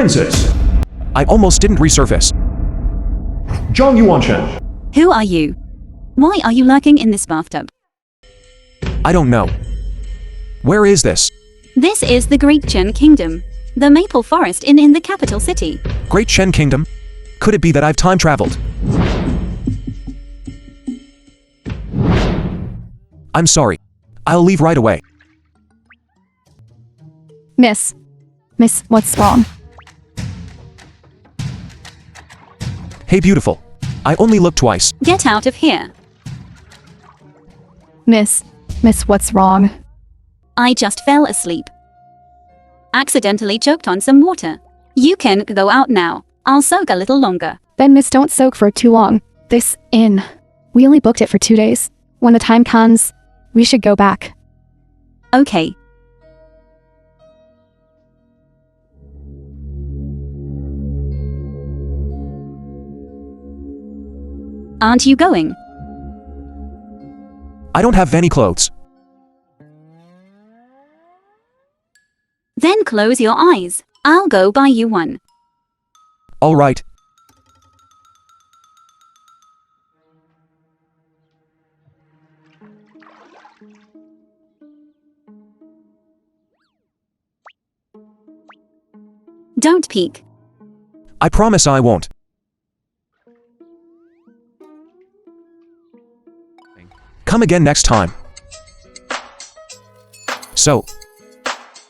Princess. I almost didn't resurface. Zhang Yuanshan. Who are you? Why are you lurking in this bathtub? I don't know. Where is this? This is the Great Chen Kingdom. The Maple Forest Inn in the capital city. Great Chen Kingdom? Could it be that I've time traveled? I'm sorry. I'll leave right away. Miss, what's wrong? Hey beautiful. I only looked twice. Get out of here. Miss, what's wrong? I just fell asleep. Accidentally choked on some water. You can go out now. I'll soak a little longer. Then miss, don't soak for too long. This inn. We only booked it for 2 days. When the time comes, we should go back. Okay. Aren't you going? I don't have any clothes. Then close your eyes. I'll go buy you one. All right. Don't peek. I promise I won't. Come again next time. So,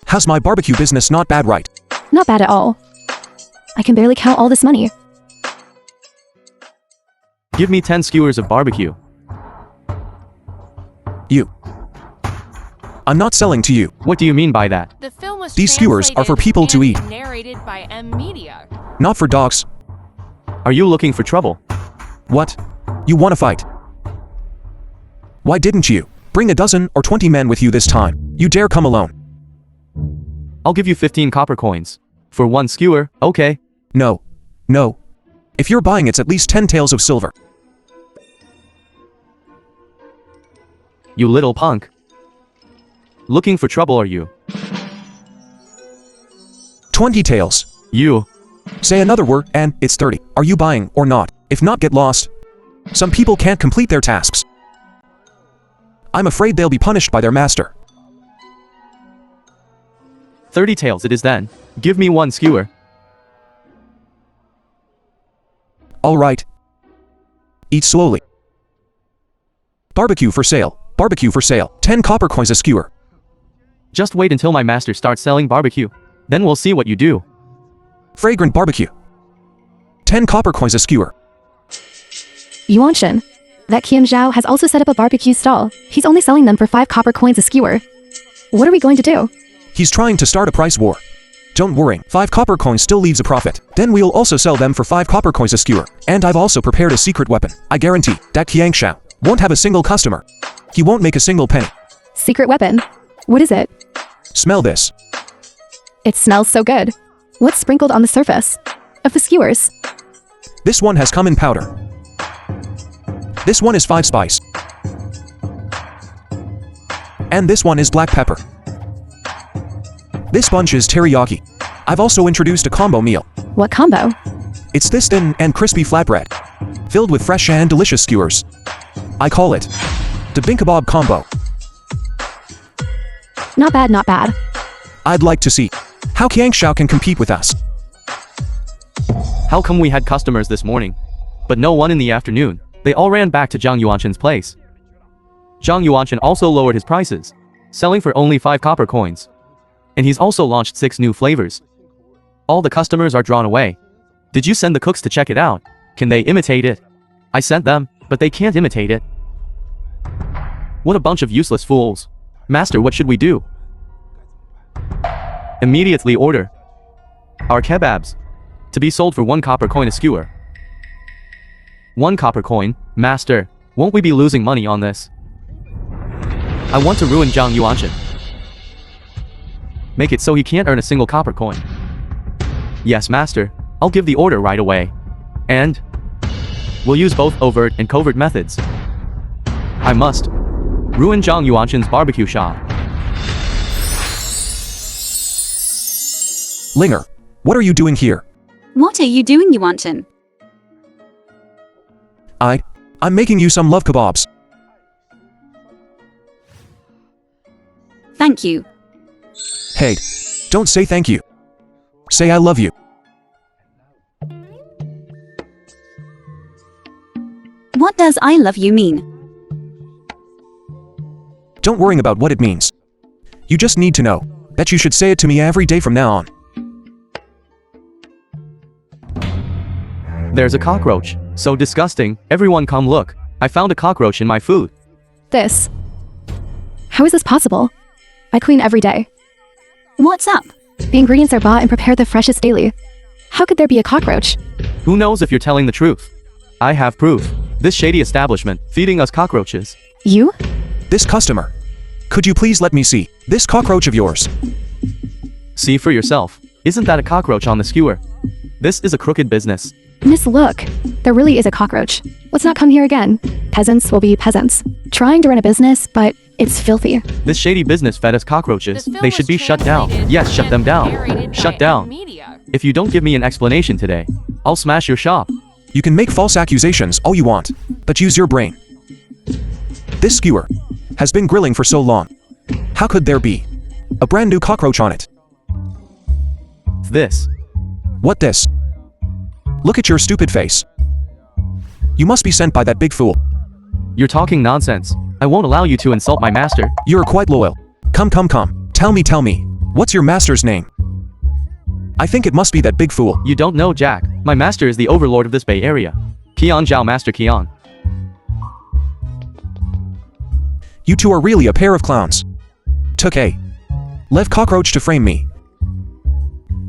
how's my barbecue business? Not bad, right? Not bad at all. I can barely count all this money. Give me 10 skewers of barbecue. You. I'm not selling to you. What do you mean by that? The film was These skewers are for people to eat. Narrated by M Media. Not for dogs. Are you looking for trouble? What? You want to fight? Why didn't you bring a dozen or 20 men with you this time? You dare come alone? I'll give you 15 copper coins. For 1 skewer, okay? No. No. If you're buying, it's at least 10 taels of silver. You little punk. Looking for trouble, are you? 20 taels. You. Say another word, and it's 30. Are you buying or not? If not, get lost. Some people can't complete their tasks. I'm afraid they'll be punished by their master. 30 taels it is then. Give me 1 skewer. All right. Eat slowly. Barbecue for sale. Barbecue for sale. 10 copper coins a skewer. Just wait until my master starts selling barbecue. Then we'll see what you do. Fragrant barbecue. 10 copper coins a skewer. Yuanshan. That Qian Zhao has also set up a barbecue stall. He's only selling them for 5 copper coins a skewer. What are we going to do? He's trying to start a price war. Don't worry, 5 copper coins still leaves a profit. Then we'll also sell them for 5 copper coins a skewer. And I've also prepared a secret weapon. I guarantee that Qian Zhao won't have a single customer. He won't make a single penny. Secret weapon? What is it? Smell this. It smells so good. What's sprinkled on the surface of the skewers? This one has come in powder. This one is 5 spice. And this one is black pepper. This bunch is teriyaki. I've also introduced a combo meal. What combo? It's this thin and crispy flatbread, filled with fresh and delicious skewers. I call it the Binkebab combo. Not bad, not bad. I'd like to see how Qian Zhao can compete with us. How come we had customers this morning, but no one in the afternoon? They all ran back to Zhang Yuanshan's place. Zhang Yuanshan also lowered his prices, selling for only 5 copper coins. And he's also launched 6 new flavors. All the customers are drawn away. Did you send the cooks to check it out? Can they imitate it? I sent them, but they can't imitate it. What a bunch of useless fools. Master, what should we do? Immediately order our kebabs to be sold for 1 copper coin a skewer. 1 copper coin, master. Won't we be losing money on this? I want to ruin Zhang Yuanshan. Make it so he can't earn a single copper coin. Yes, master. I'll give the order right away. And we'll use both overt and covert methods. I must ruin Zhang Yuanshan's barbecue shop. Linger, What are you doing here? What are you doing, Yuanchan? I'm making you some love kebabs. Thank you. Hey, don't say thank you. Say I love you. What does I love you mean? Don't worry about what it means. You just need to know that you should say it to me every day from now on. There's a cockroach. So disgusting. Everyone come look. I found a cockroach in my food. This. How is this possible? I clean every day. What's up? The ingredients are bought and prepared the freshest daily. How could there be a cockroach? Who knows if you're telling the truth? I have proof. This shady establishment feeding us cockroaches. You? This customer. Could you please let me see this cockroach of yours? See for yourself. Isn't that a cockroach on the skewer? This is a crooked business. Miss, look. There really is a cockroach. Let's not come here again. Peasants will be peasants. Trying to run a business, but it's filthy. This shady business fed us cockroaches. This film They should be was shut down. translated Yes, shut them and down. narrated Shut by down. Media. If you don't give me an explanation today, I'll smash your shop. You can make false accusations all you want, but use your brain. This skewer has been grilling for so long. How could there be a brand new cockroach on it? This. What this? Look at your stupid face. You must be sent by that big fool. You're talking nonsense. I won't allow you to insult my master. You're quite loyal. Come. Tell me. What's your master's name? I think it must be that big fool. You don't know, Jack. My master is the overlord of this Bay Area. Keon Zhao, Master Keon. You two are really a pair of clowns. Took a left cockroach to frame me.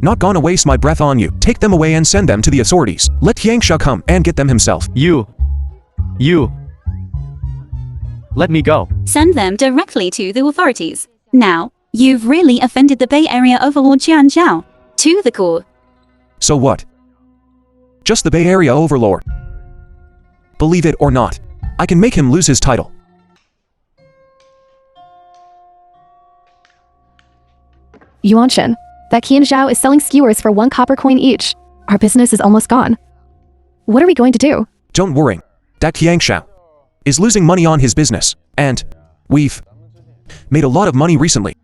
Not gonna waste my breath on you. Take them away and send them to the authorities. Let Yangsha come and get them himself. You. Let me go. Send them directly to the authorities. Now, you've really offended the Bay Area Overlord Jian Zhao. To the core. So what? Just the Bay Area Overlord. Believe it or not, I can make him lose his title. Yuanshan, that Qian Zhao is selling skewers for 1 copper coin each. Our business is almost gone. What are we going to do? Don't worry. That Yangsha is losing money on his business, and we've made a lot of money recently.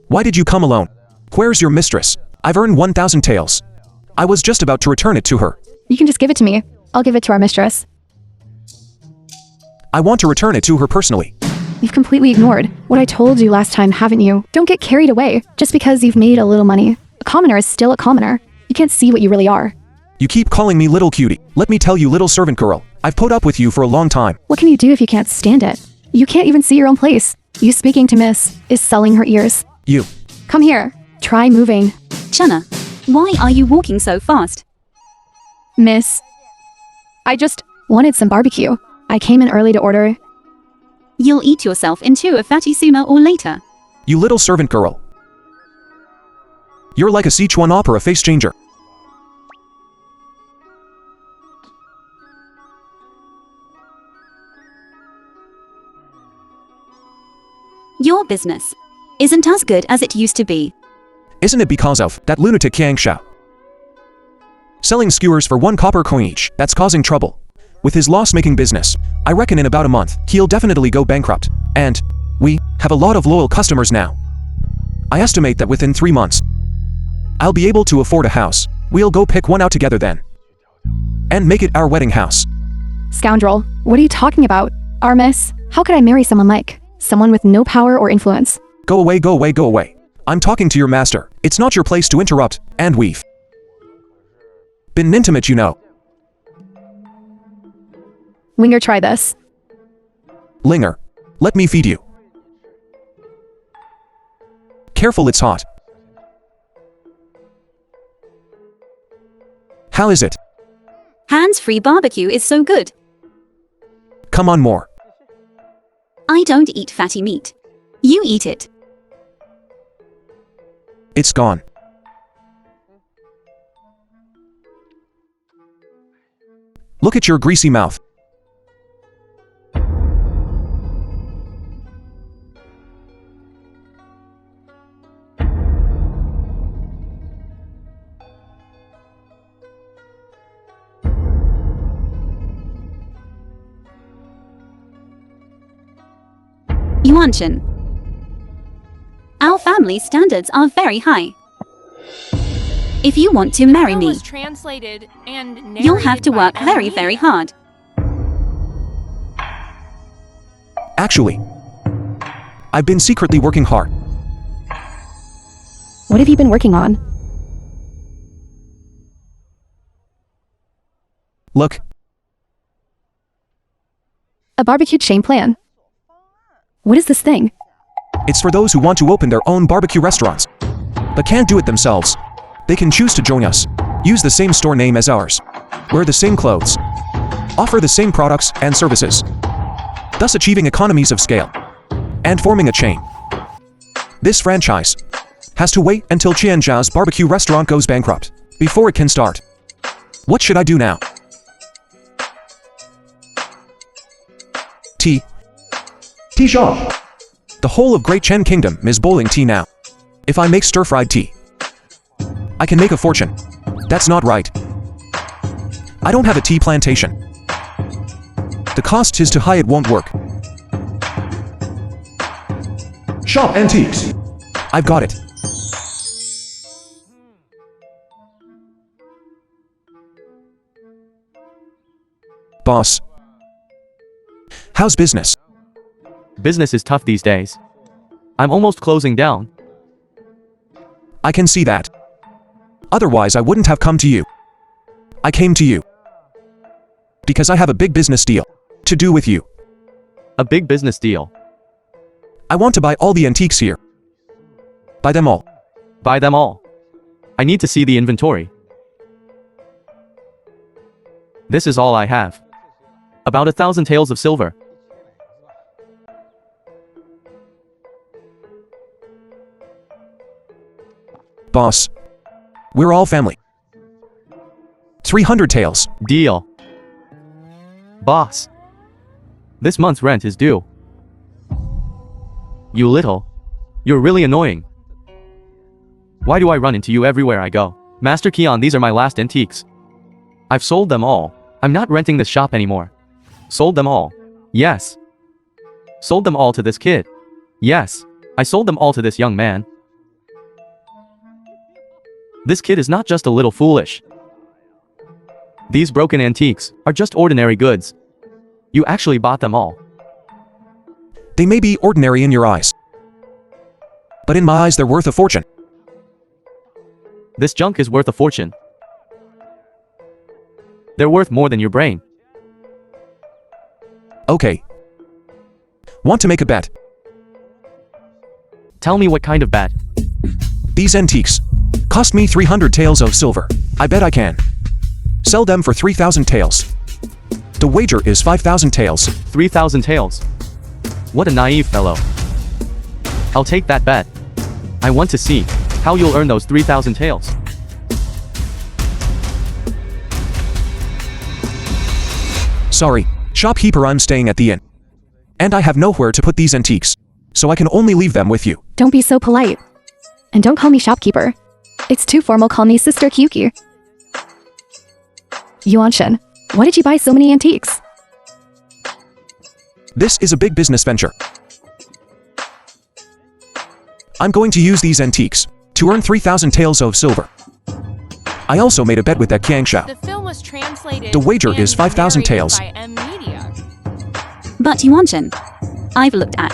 Why did you come alone? Where's your mistress? I've earned 1,000 taels. I was just about to return it to her. You can just give it to me. I'll give it to our mistress. I want to return it to her personally. You've completely ignored what I told you last time, haven't you? Don't get carried away just because you've made a little money. A commoner is still a commoner. You can't see what you really are. You keep calling me little cutie. Let me tell you, little servant girl, I've put up with you for a long time. What can you do if you can't stand it? You can't even see your own place. You speaking to Miss is selling her ears. You. Come here. Try moving. Chana, why are you walking so fast? Miss, I just wanted some barbecue. I came in early to order. You'll eat yourself into a fatty sooner or later. You little servant girl. You're like a Sichuan opera face changer. Your business isn't as good as it used to be. Isn't it because of that lunatic Yangsha? Selling skewers for 1 copper coin each, that's causing trouble. With his loss-making business, I reckon in about a month, he'll definitely go bankrupt. And we have a lot of loyal customers now. I estimate that within 3 months, I'll be able to afford a house. We'll go pick one out together then. And make it our wedding house. Scoundrel, what are you talking about? Our miss, how could I marry someone like someone with no power or influence? Go away. I'm talking to your master. It's not your place to interrupt, and we've been intimate, you know. Winger, try this. Linger, let me feed you. Careful, it's hot. How is it? Hands-free barbecue is so good. Come on, more. I don't eat fatty meat. You eat it. It's gone. Look at your greasy mouth. Yuanshan. Our family standards are very high. If you want to marry me, Was translated and you'll have to work narrated by very, M very Media. hard. Actually, I've been secretly working hard. What have you been working on? Look, A barbecue chain plan. What is this thing? it's for those who want to open their own barbecue restaurants, but can't do it themselves. They can choose to join us, use the same store name as ours, wear the same clothes, offer the same products and services, thus achieving economies of scale, and forming a chain. This franchise has to wait until Qianzhao's barbecue restaurant goes bankrupt before it can start. What should I do now? Tea. Tea shop. The whole of Great Chen Kingdom is boiling tea now. If I make stir-fried tea, I can make a fortune. That's not right. I don't have a tea plantation. The cost is too high, it won't work. Shop antiques. I've got it. Boss. How's business? Business is tough these days. I'm almost closing down. I can see that. Otherwise I wouldn't have come to you. I came to you because I have a big business deal to do with you. A big business deal. I want to buy all the antiques here. Buy them all. Buy them all. I need to see the inventory. This is all I have. About 1,000 taels of silver. Boss. We're all family. 300 taels. Deal. Boss. This month's rent is due. You little. You're really annoying. Why do I run into you everywhere I go? Master Keon, these are my last antiques. I've sold them all. I'm not renting this shop anymore. Sold them all. Yes. Sold them all to this kid. Yes. I sold them all to this young man. This kid is not just a little foolish. These broken antiques are just ordinary goods. You actually bought them all. They may be ordinary in your eyes, but in my eyes they're worth a fortune. This junk is worth a fortune. They're worth more than your brain. Okay. Want to make a bet? Tell me what kind of bet. These antiques cost me 300 taels of silver. I bet I can sell them for 3,000 taels. The wager is 5,000 taels. 3,000 taels. What a naive fellow. I'll take that bet. I want to see how you'll earn those 3,000 taels. Sorry, shopkeeper, I'm staying at the inn, and I have nowhere to put these antiques, so I can only leave them with you. Don't be so polite. And don't call me shopkeeper. It's too formal, call me Sister Kyuki. Yuanshan, why did you buy so many antiques? This is a big business venture. I'm going to use these antiques to earn 3,000 taels of silver. I also made a bet with that Qiangshao. The film was translated. The wager is and 5,000 narrated taels. by M Media. But Yuanshan, I've looked at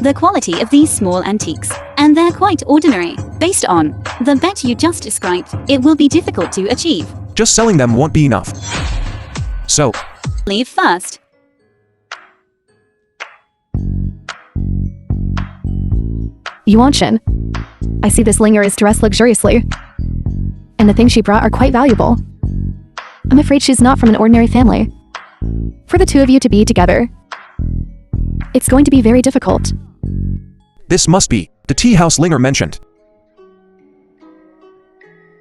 the quality of these small antiques, and they're quite ordinary. Based on the bet you just described, it will be difficult to achieve. Just selling them won't be enough. So, Leave first. Yuanshan, I see this Linger is dressed luxuriously, and the things she brought are quite valuable. I'm afraid she's not from an ordinary family. For the two of you to be together, it's going to be very difficult. this must be the tea house Linger mentioned.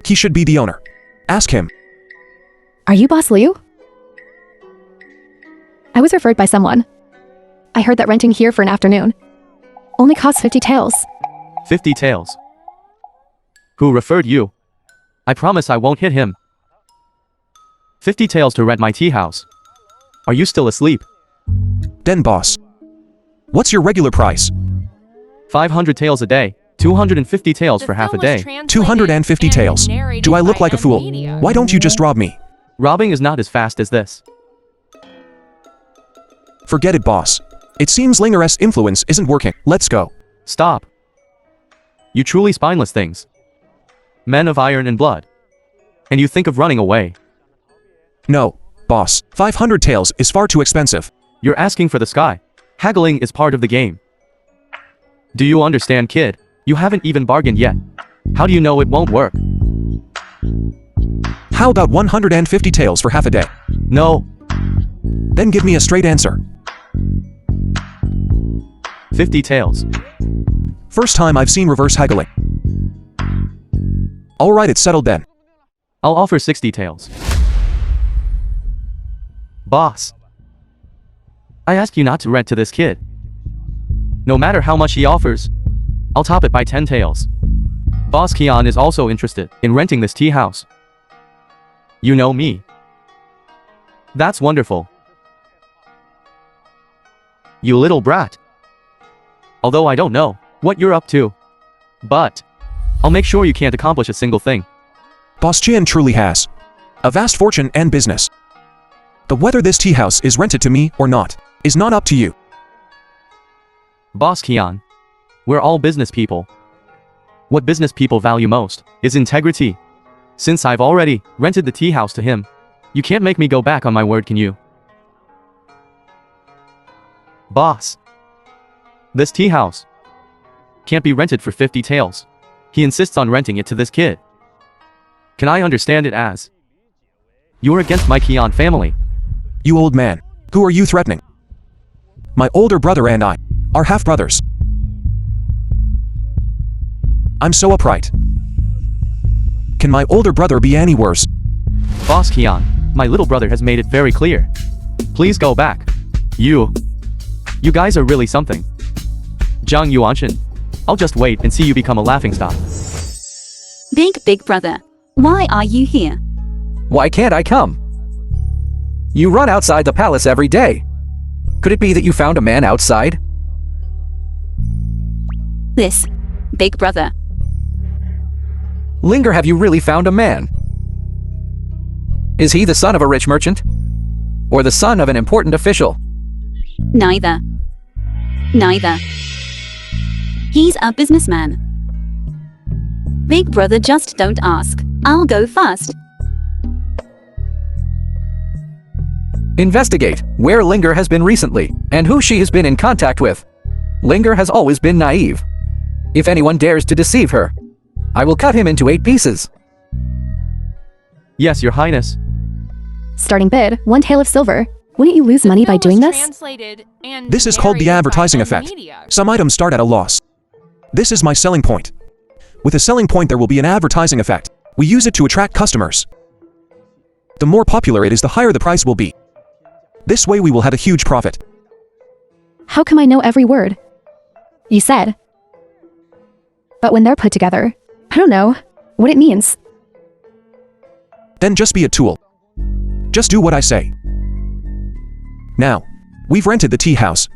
He should be the owner. Ask him. Are you Boss Liu? I was referred by someone. I heard that renting here for an afternoon only costs 50 taels. 50 taels. Who referred you? I promise I won't hit him. 50 taels to rent my tea house. Are you still asleep? Then boss. What's your regular price? 500 taels a day, 250 taels The for half a film day. was translated 250 and taels. narrated Do I look by like a fool? Media. Why don't you just rob me? Robbing is not as fast as this. Forget it, boss. It seems Linger's influence isn't working. Let's go. Stop. You truly spineless things. Men of iron and blood. And you think of running away. No, boss. 500 taels is far too expensive. You're asking for the sky. Haggling is part of the game. Do you understand, kid? You haven't even bargained yet. How do you know it won't work? How about 150 taels for half a day? No. Then give me a straight answer. 50 taels. First time I've seen reverse haggling. Alright, it's settled then. I'll offer 60 taels. Boss. I ask you not to rent to this kid. No matter how much he offers, I'll top it by 10 taels. Boss Kian is also interested in renting this tea house. You know me. That's wonderful. You little brat. Although I don't know what you're up to, but I'll make sure you can't accomplish a single thing. Boss Chien truly has a vast fortune and business. But whether this tea house is rented to me or not is not up to you. Boss Kian, we're all business people. What business people value most is integrity. Since I've already rented the tea house to him, you can't make me go back on my word, can you? Boss. This tea house can't be rented for 50 taels. He insists on renting it to this kid. Can I understand it as you're against my Kian family? You old man, who are you threatening? My older brother and I are half-brothers. I'm so upright. Can my older brother be any worse? Boss Kian, my little brother has made it very clear. Please go back. You guys are really something. Zhang Yuanshan, I'll just wait and see you become a laughingstock. Big brother, why are you here? Why can't I come? You run outside the palace every day. Could it be that you found a man outside? This, big brother. Linger, have you really found a man? Is he the son of a rich merchant? Or the son of an important official? Neither. He's a businessman. Big brother, just don't ask. I'll go first. Investigate where Linger has been recently and who she has been in contact with. Linger has always been naive. If anyone dares to deceive her, I will cut him into 8 pieces. Yes, your highness. Starting bid, 1 tael of silver. Wouldn't you lose money by doing this? This is called the advertising effect. Some items start at a loss. This is my selling point. With a selling point, there will be an advertising effect. We use it to attract customers. The more popular it is, the higher the price will be. This way we will have a huge profit. How come I know every word you said? But when they're put together, I don't know what it means. Then just be a tool. Just do what I say. Now, we've rented the tea house.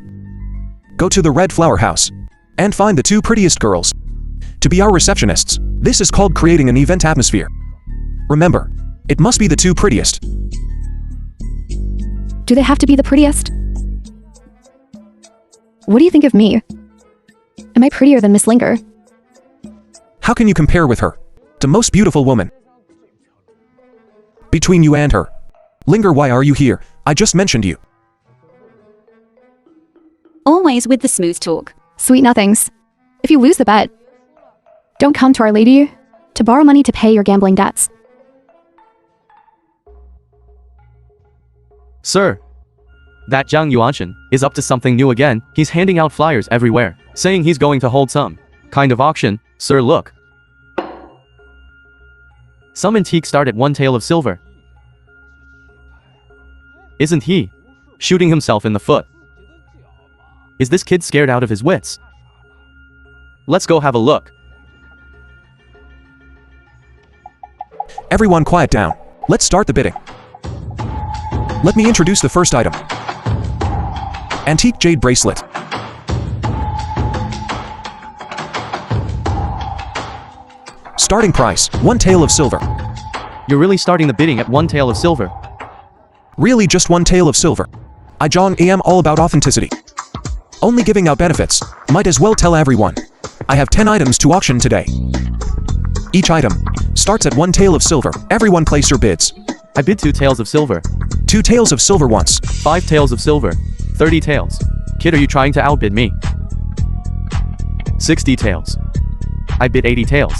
Go to the red flower house and find the 2 prettiest girls to be our receptionists. This is called creating an event atmosphere. Remember, it must be the 2 prettiest. Do they have to be the prettiest? What do you think of me? Am I prettier than Miss Linger? How can you compare with her? The most beautiful woman. Between you and her. Linger, why are you here? I just mentioned you. Always with the smooth talk. Sweet nothings. If you lose the bet, don't come to Our Lady to borrow money to pay your gambling debts. Sir, that Zhang Yuanshan is up to something new again. He's handing out flyers everywhere, saying he's going to hold some kind of auction. Sir, look. Some antique start at 1 tael of silver. Isn't he shooting himself in the foot? Is this kid scared out of his wits? Let's go have a look. Everyone quiet down. Let's start the bidding. Let me introduce the first item. Antique jade bracelet. Starting price, 1 tael of silver. You're really starting the bidding at 1 tael of silver. Really just 1 tael of silver. I John am all about authenticity. Only giving out benefits, might as well tell everyone. I have 10 items to auction today. Each item starts at 1 tael of silver. Everyone place your bids. I bid 2 taels of silver. 2 taels of silver once. 5 taels of silver. 30 taels. Kid, are you trying to outbid me? 60 taels. I bid 80 taels.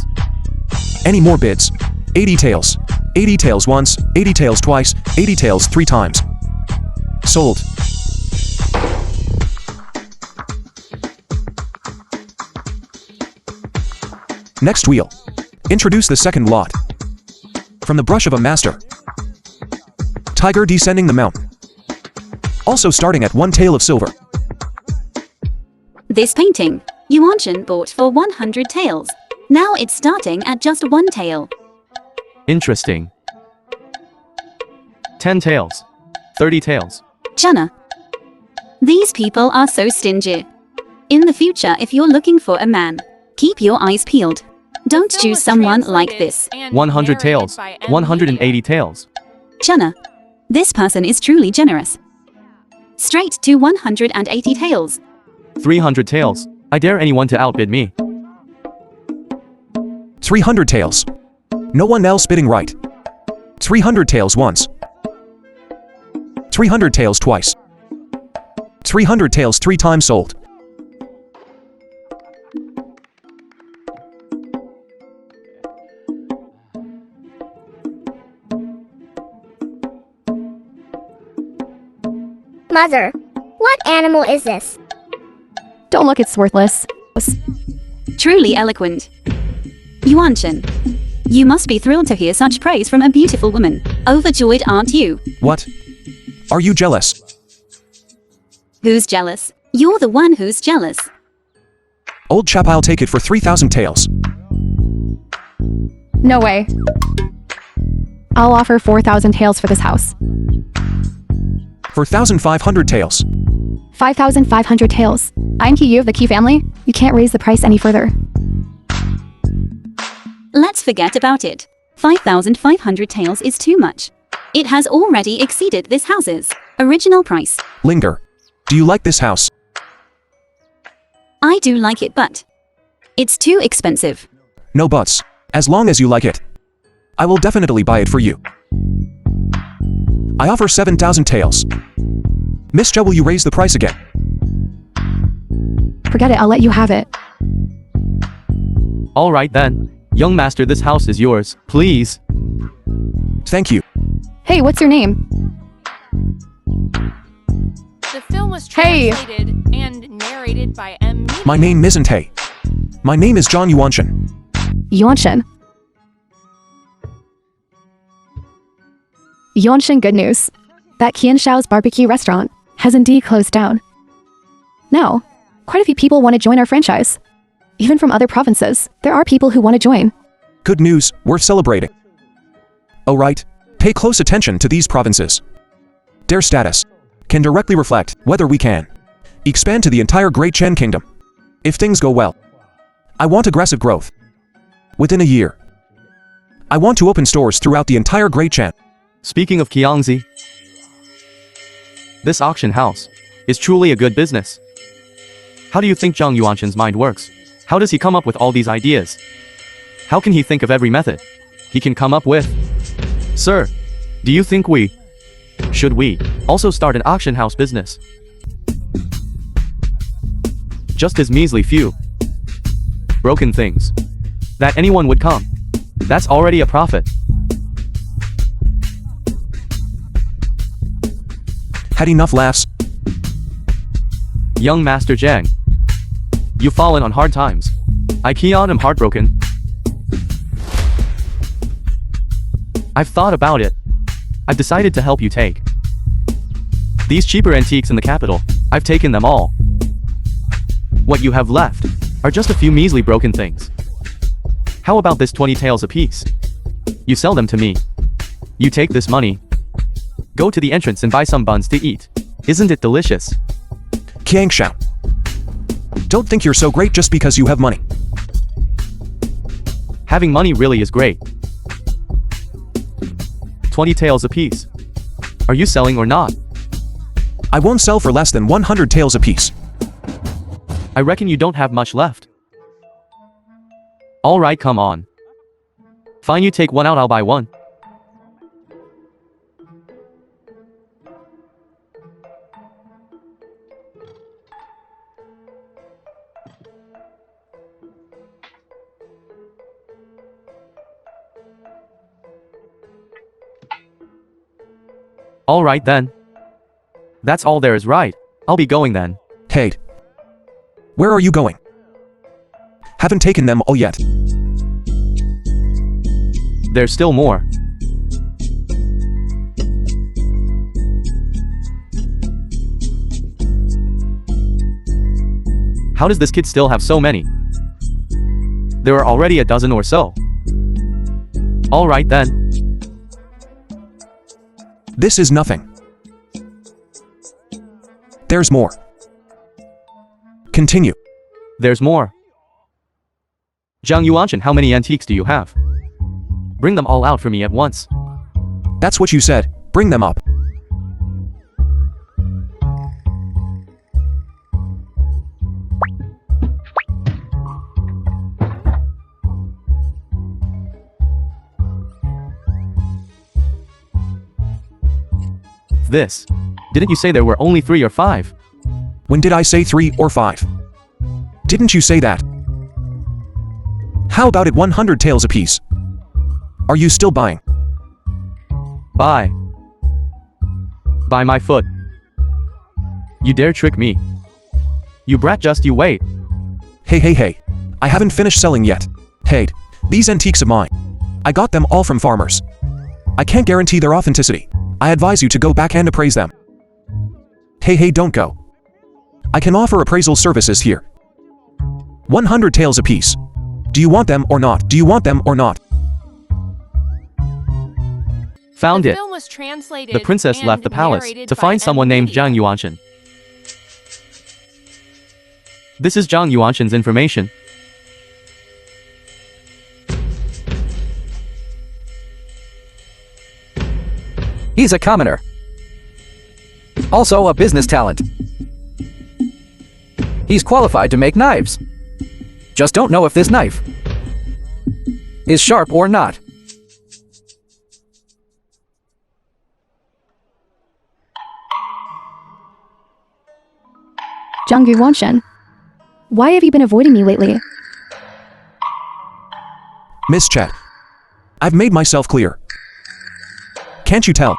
Any more bids? 80 taels. 80 taels once, 80 taels twice, 80 taels 3 times. Sold. Next wheel. Introduce the second lot. From the brush of a master. Tiger descending the mountain. Also starting at 1 tael of silver. This painting, Yuanshan bought for 100 taels. Now it's starting at just 1 tael. Interesting. 10 taels. 30 taels. Chana. These people are so stingy. In the future, if you're looking for a man, keep your eyes peeled. Don't Film choose was someone like translated this. and 100 narrated taels. by M. 180 taels. Chana. This person is truly generous. Straight to 180 taels. 300 taels. I dare anyone to outbid me. 300 taels. No one else bidding right. 300 taels once. 300 taels twice. 300 taels 3 times sold. Mother, what animal is this? Don't look, it's worthless. Truly eloquent. Yuanshan. You must be thrilled to hear such praise from a beautiful woman. Overjoyed, aren't you? What? Are you jealous? Who's jealous? You're the one who's jealous. Old chap, I'll take it for 3,000 taels. No way. I'll offer 4,000 taels for this house. For 1,500 taels. 5,500 taels. I'm Yu of the Key family. You can't raise the price any further. Let's forget about it. 5,500 taels is too much. It has already exceeded this house's original price. Linger. Do you like this house? I do like it, but it's too expensive. No buts. As long as you like it. I will definitely buy it for you. I offer 7,000 taels. Miss Jo, will you raise the price again? Forget it, I'll let you have it. Alright then. Young master, this house is yours. Please. Thank you. Hey, what's your name? The film was Hey. translated and narrated by M. My name isn't Hey. My name is John Yuanshan. Yuanshan. Yuanshan, good news. That Qian Shao's barbecue restaurant has indeed closed down. Now, quite a few people want to join our franchise. Even from other provinces, there are people who want to join. Good news, worth celebrating. Oh right, pay close attention to these provinces. Their status can directly reflect whether we can expand to the entire Great Chen Kingdom. If things go well, I want aggressive growth. Within a year, I want to open stores throughout the entire Great Chen. Speaking of Qiangzi, this auction house is truly a good business. How do you think Zhang Yuanshan's mind works? How does he come up with all these ideas? How can he think of every method he can come up with? Sir, do you think should we also start an auction house business? Just as measly few broken things that anyone would come. That's already a profit. Had enough laughs? Young Master Zhang, you've fallen on hard times. I am heartbroken. I've thought about it. I've decided to help you take these cheaper antiques in the capital. I've taken them all. What you have left are just a few measly broken things. How about this 20 taels apiece? You sell them to me. You take this money, go to the entrance and buy some buns to eat. Isn't it delicious? Qiang Shao. Don't think you're so great just because you have money. Having money really is great. 20 taels apiece. Are you selling or not? I won't sell for less than 100 taels apiece. I reckon you don't have much left. Alright, come on. Fine, you take one out, I'll buy one. Alright then. That's all there is, right? I'll be going then. Hey. Where are you going? Haven't taken them all yet. There's still more. How does this kid still have so many? There are already a dozen or so. Alright then. This is nothing. There's more. Continue. There's more. Zhang Yuanshan, how many antiques do you have? Bring them all out for me at once. That's what you said. Bring them up. This. Didn't you say there were only 3 or 5? When did I say 3 or 5? Didn't you say that? How about it 100 taels apiece? Are you still buying? Buy. Buy my foot. You dare trick me. You brat, just you wait. Hey. I haven't finished selling yet. Hey, these antiques of mine. I got them all from farmers. I can't guarantee their authenticity. I advise you to go back and appraise them. Hey, don't go. I can offer appraisal services here. 100 taels apiece. Do you want them or not? Do you want them or not? Found The it. film was translated The princess and left the palace narrated to by find someone named MD. Zhang Yuanshan. This is Zhang Yuanshan's information. He's a commoner. Also a business talent. He's qualified to make knives. Just don't know if this knife is sharp or not. Zhang Yuanshan, why have you been avoiding me lately? Miss Chet. I've made myself clear. Can't you tell?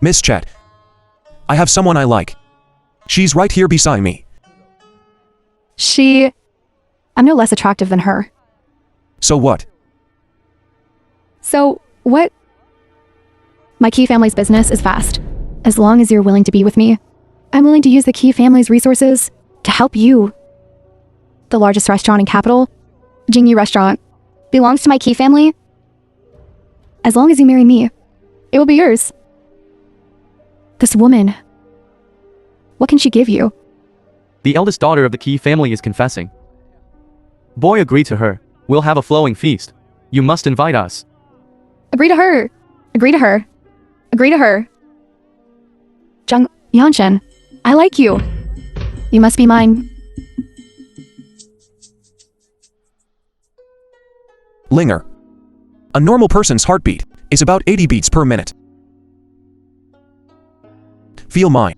Miss Chet. I have someone I like. She's right here beside me. I'm no less attractive than her. So what? So, what? My Key family's business is vast. As long as you're willing to be with me, I'm willing to use the Key family's resources to help you. The largest restaurant in capital, Jingyi Restaurant, belongs to my Key family. As long as you marry me, it will be yours. This woman, what can she give you? The eldest daughter of the Key family is confessing. Boy, agree to her. We'll have a flowing feast. You must invite us. Agree to her. Agree to her. Agree to her. Zhang Yuanshan, I like you. You must be mine. Linger. A normal person's heartbeat is about 80 beats per minute. Feel mine.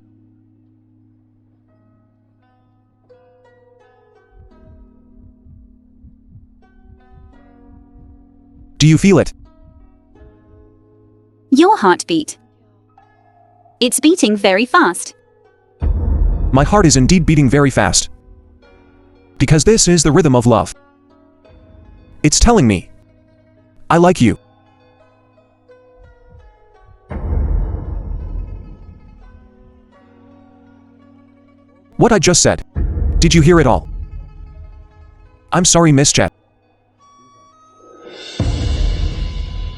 Do you feel it? Your heartbeat. It's beating very fast. My heart is indeed beating very fast. Because this is the rhythm of love. It's telling me, I like you. What I just said. Did you hear it all? I'm sorry, Miss Chet.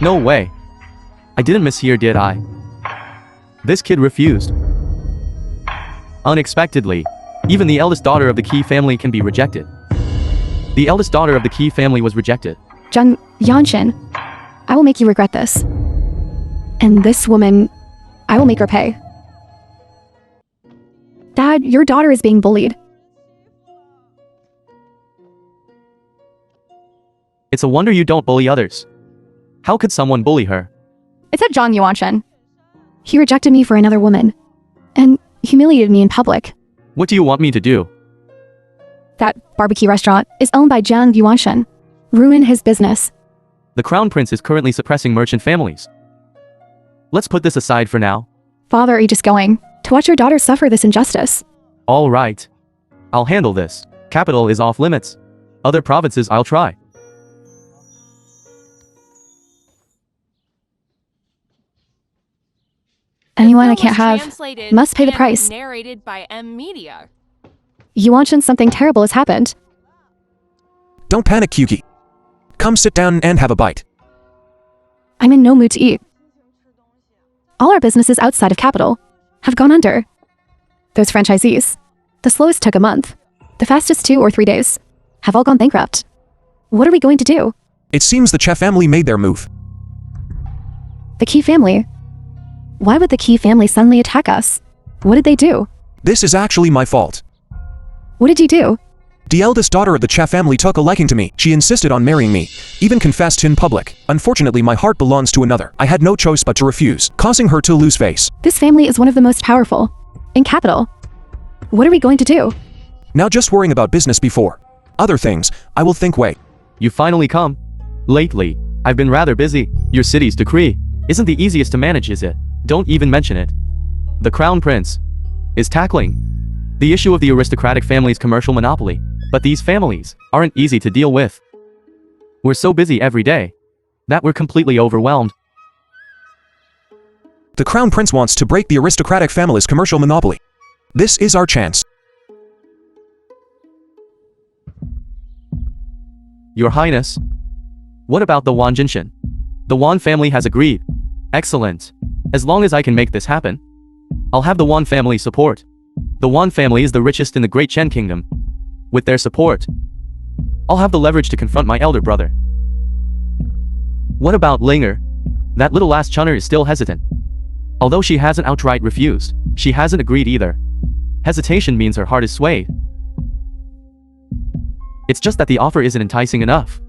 No way. I didn't mishear, did I? This kid refused. Unexpectedly. Even the eldest daughter of the Key family can be rejected. The eldest daughter of the Key family was rejected. Jung Yanshin, I will make you regret this. And this woman, I will make her pay. Dad, your daughter is being bullied. It's a wonder you don't bully others. How could someone bully her? It's at Zhang Yuanshen. He rejected me for another woman. And humiliated me in public. What do you want me to do? That barbecue restaurant is owned by Zhang Yuanshen. Ruin his business. The Crown Prince is currently suppressing merchant families. Let's put this aside for now. Father, are you just going to watch your daughter suffer this injustice? All right. I'll handle this. Capital is off limits. Other provinces I'll try. Anyone I The film can't was have translated must pay the and price. Narrated by M Media. Yuanshen, something terrible has happened. Don't panic, Kyuki. Come sit down and have a bite. I'm in no mood to eat. All our businesses outside of capital have gone under. Those franchisees, the slowest took a month, the fastest 2 or 3 days, have all gone bankrupt. What are we going to do? It seems the Che family made their move. The Key family? Why would the Key family suddenly attack us? What did they do? This is actually my fault. What did you do? The eldest daughter of the Che family took a liking to me. She insisted on marrying me, even confessed in public. Unfortunately, my heart belongs to another. I had no choice but to refuse, causing her to lose face. This family is one of the most powerful in capital. What are we going to do? Now just worrying about business before other things, I will think way. You finally come. Lately, I've been rather busy. Your city's decree isn't the easiest to manage, is it? Don't even mention it. The Crown Prince is tackling the issue of the aristocratic family's commercial monopoly. But these families aren't easy to deal with. We're so busy every day that we're completely overwhelmed. The Crown Prince wants to break the aristocratic family's commercial monopoly. This is our chance. Your Highness, what about the Wan Jinshin? The Wan family has agreed. Excellent. As long as I can make this happen, I'll have the Wan family support. The Wan family is the richest in the Great Chen Kingdom. With their support, I'll have the leverage to confront my elder brother. What about Linger? That little ass Chunner is still hesitant. Although she hasn't outright refused, she hasn't agreed either. Hesitation means her heart is swayed. It's just that the offer isn't enticing enough.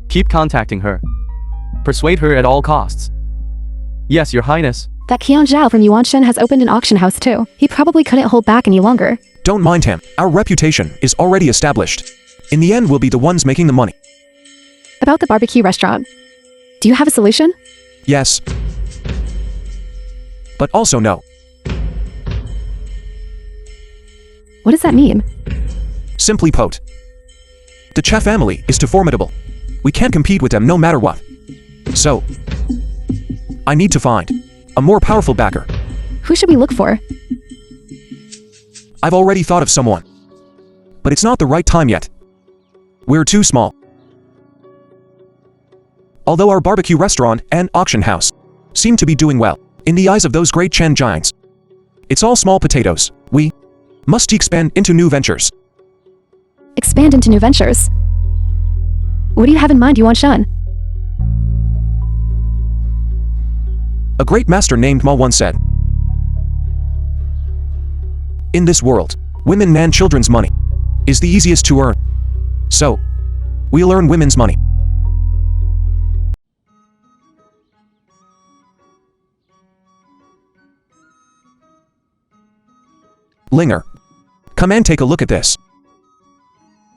Keep contacting her. Persuade her at all costs. Yes, Your Highness. That Qian Zhao from Yuanshen has opened an auction house too. He probably couldn't hold back any longer. Don't mind him. Our reputation is already established. In the end, we'll be the ones making the money. About the barbecue restaurant, do you have a solution? Yes. But also no. What does that mean? Simply put, the Che family is too formidable. We can't compete with them no matter what. So, I need to find a more powerful backer. Who should we look for? I've already thought of someone. But it's not the right time yet. We're too small. Although our barbecue restaurant and auction house seem to be doing well in the eyes of those great Chen giants, it's all small potatoes. We must expand into new ventures. Expand into new ventures? What do you have in mind, Yuanshen? A great master named Ma once said, "In this world, women and children's money is the easiest to earn. So, we'll earn women's money." Linger, come and take a look at this.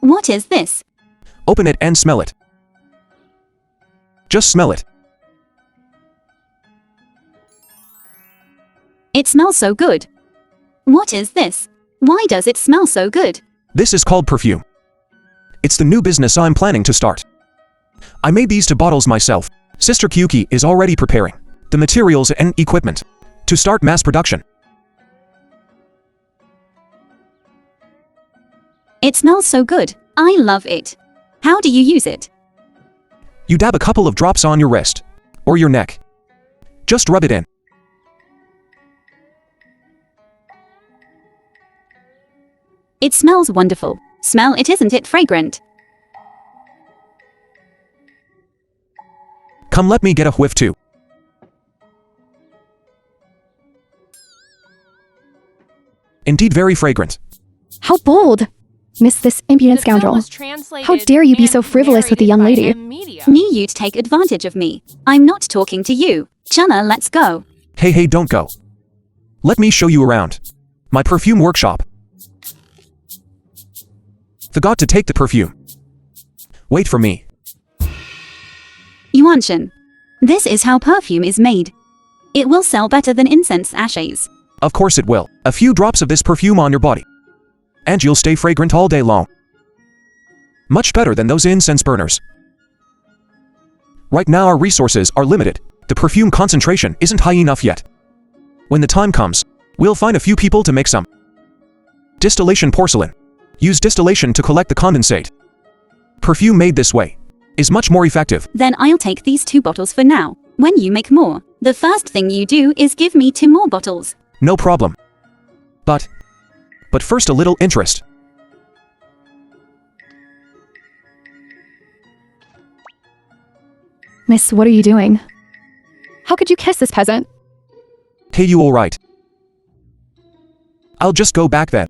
What is this? Open it and smell it. Just smell it. It smells so good. What is this? Why does it smell so good? This is called Perfume. It's the new business I'm planning to start. I made these 2 bottles myself. Sister Kyuki is already preparing the materials and equipment to start mass production. It smells so good. I love it. How do you use it? You dab a couple of drops on your wrist or your neck. Just rub it in. It smells wonderful. Smell it, isn't it fragrant? Come, let me get a whiff too. Indeed, very fragrant. How bold! Miss this impudent The film scoundrel. was translated How dare you be and so frivolous with the young narrated lady? by M Media. Knew you'd take advantage of me. I'm not talking to you. Chana, let's go. Hey, don't go. Let me show you around. My perfume workshop. Forgot to take the perfume. Wait for me. Yuanshan. This is how perfume is made. It will sell better than incense ashes. Of course it will. A few drops of this perfume on your body, and you'll stay fragrant all day long. Much better than those incense burners. Right now our resources are limited. The perfume concentration isn't high enough yet. When the time comes, we'll find a few people to make some. Distillation porcelain. Use distillation to collect the condensate. Perfume made this way is much more effective. Then I'll take these 2 bottles for now. When you make more, the first thing you do is give me 2 more bottles. No problem. But first a little interest. Miss, what are you doing? How could you kiss this peasant? Hey, you alright? I'll just go back then.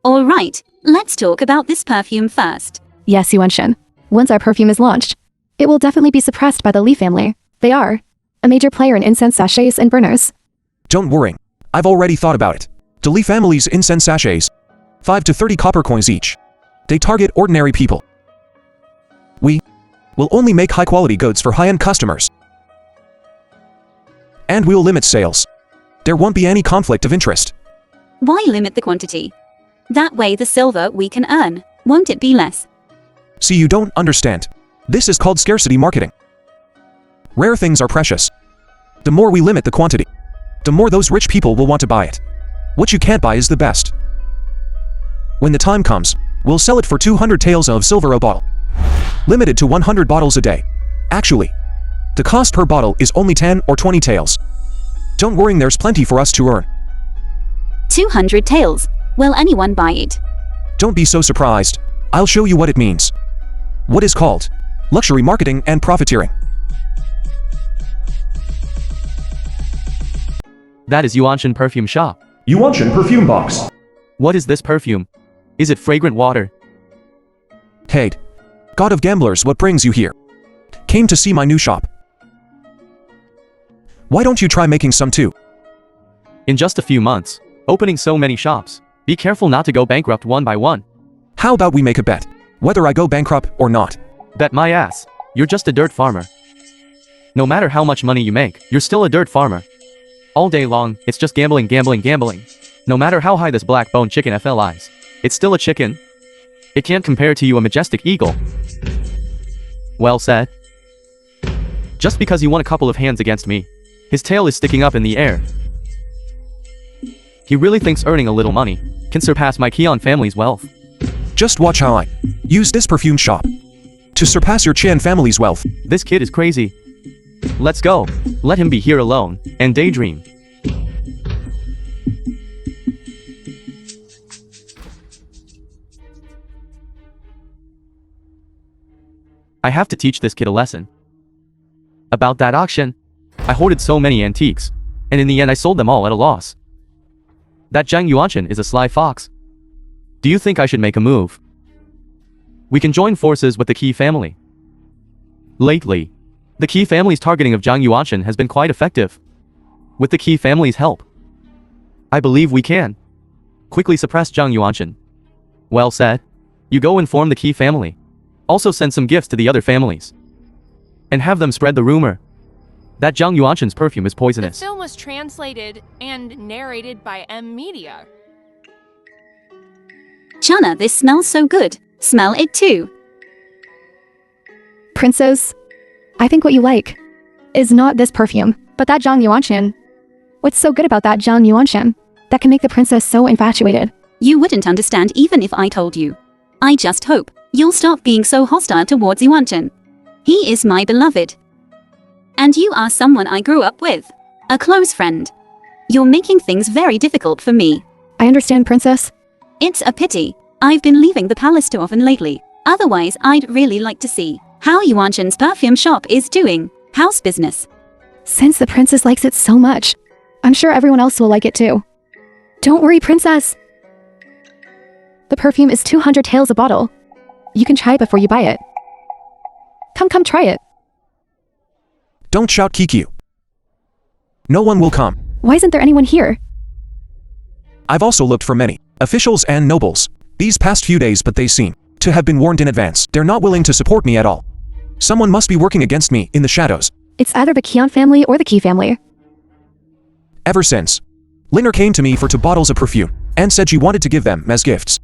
Alright, let's talk about this perfume first. Yes, Yuanshan. Once our perfume is launched, it will definitely be suppressed by the Li family. They are a major player in incense sachets and burners. Don't worry. I've already thought about it. The Li family's incense sachets, 5 to 30 copper coins each. They target ordinary people. We will only make high-quality goods for high-end customers. And we'll limit sales. There won't be any conflict of interest. Why limit the quantity? That way the silver we can earn, won't it be less? See, you don't understand. This is called scarcity marketing. Rare things are precious. The more we limit the quantity, the more those rich people will want to buy it. What you can't buy is the best. When the time comes, we'll sell it for 200 taels of silver a bottle. Limited to 100 bottles a day. Actually, the cost per bottle is only 10 or 20 taels. Don't worry, there's plenty for us to earn. 200 taels. Will anyone buy it? Don't be so surprised. I'll show you what it means. What is called luxury marketing and profiteering. That is Yuanshan perfume shop. Yuanshan perfume box. What is this perfume? Is it fragrant water? Hey, god of gamblers, what brings you here? Came to see my new shop. Why don't you try making some too? In just a few months, opening so many shops. Be careful not to go bankrupt one by one. How about we make a bet? Whether I go bankrupt or not. Bet my ass. You're just a dirt farmer. No matter how much money you make, you're still a dirt farmer. All day long, it's just gambling, gambling, gambling. No matter how high this black bone chicken flies, it's still a chicken. It can't compare to you, a majestic eagle. Well said. Just because you won a couple of hands against me, his tail is sticking up in the air. He really thinks earning a little money can surpass my Keon family's wealth. Just watch how I use this perfume shop to surpass your Chan family's wealth. This kid is crazy. Let's go. Let him be here alone and daydream. I have to teach this kid a lesson. About that auction, I hoarded so many antiques, and in the end I sold them all at a loss. That Zhang Yuanshan is a sly fox. Do you think I should make a move? We can join forces with the Qi family. Lately, the Qi family's targeting of Zhang Yuanshan has been quite effective. With the Qi family's help, I believe we can quickly suppress Zhang Yuanshan. Well said. You go inform the Qi family. Also send some gifts to the other families. And have them spread the rumor that Zhang Yuanshan's perfume is The poisonous. film was translated and narrated by M Media. Chana, this smells so good. Smell it too. Princess, I think what you like is not this perfume, but that Zhang Yuanshan. What's so good about that Zhang Yuanshan that can make the princess so infatuated? You wouldn't understand even if I told you. I just hope you'll stop being so hostile towards Yuanshan. He is my beloved. And you are someone I grew up with. A close friend. You're making things very difficult for me. I understand, princess. It's a pity. I've been leaving the palace too often lately. Otherwise, I'd really like to see how Yuanshan's perfume shop is doing. How's business? Since the princess likes it so much, I'm sure everyone else will like it too. Don't worry, princess. The perfume is 200 taels a bottle. You can try it before you buy it. Come try it. Don't shout Kikyu. No one will come. Why isn't there anyone here? I've also looked for many officials and nobles these past few days, but they seem to have been warned in advance. They're not willing to support me at all. Someone must be working against me in the shadows. It's either the Keon family or the Key family. Ever since, Linger came to me for 2 bottles of perfume and said she wanted to give them as gifts.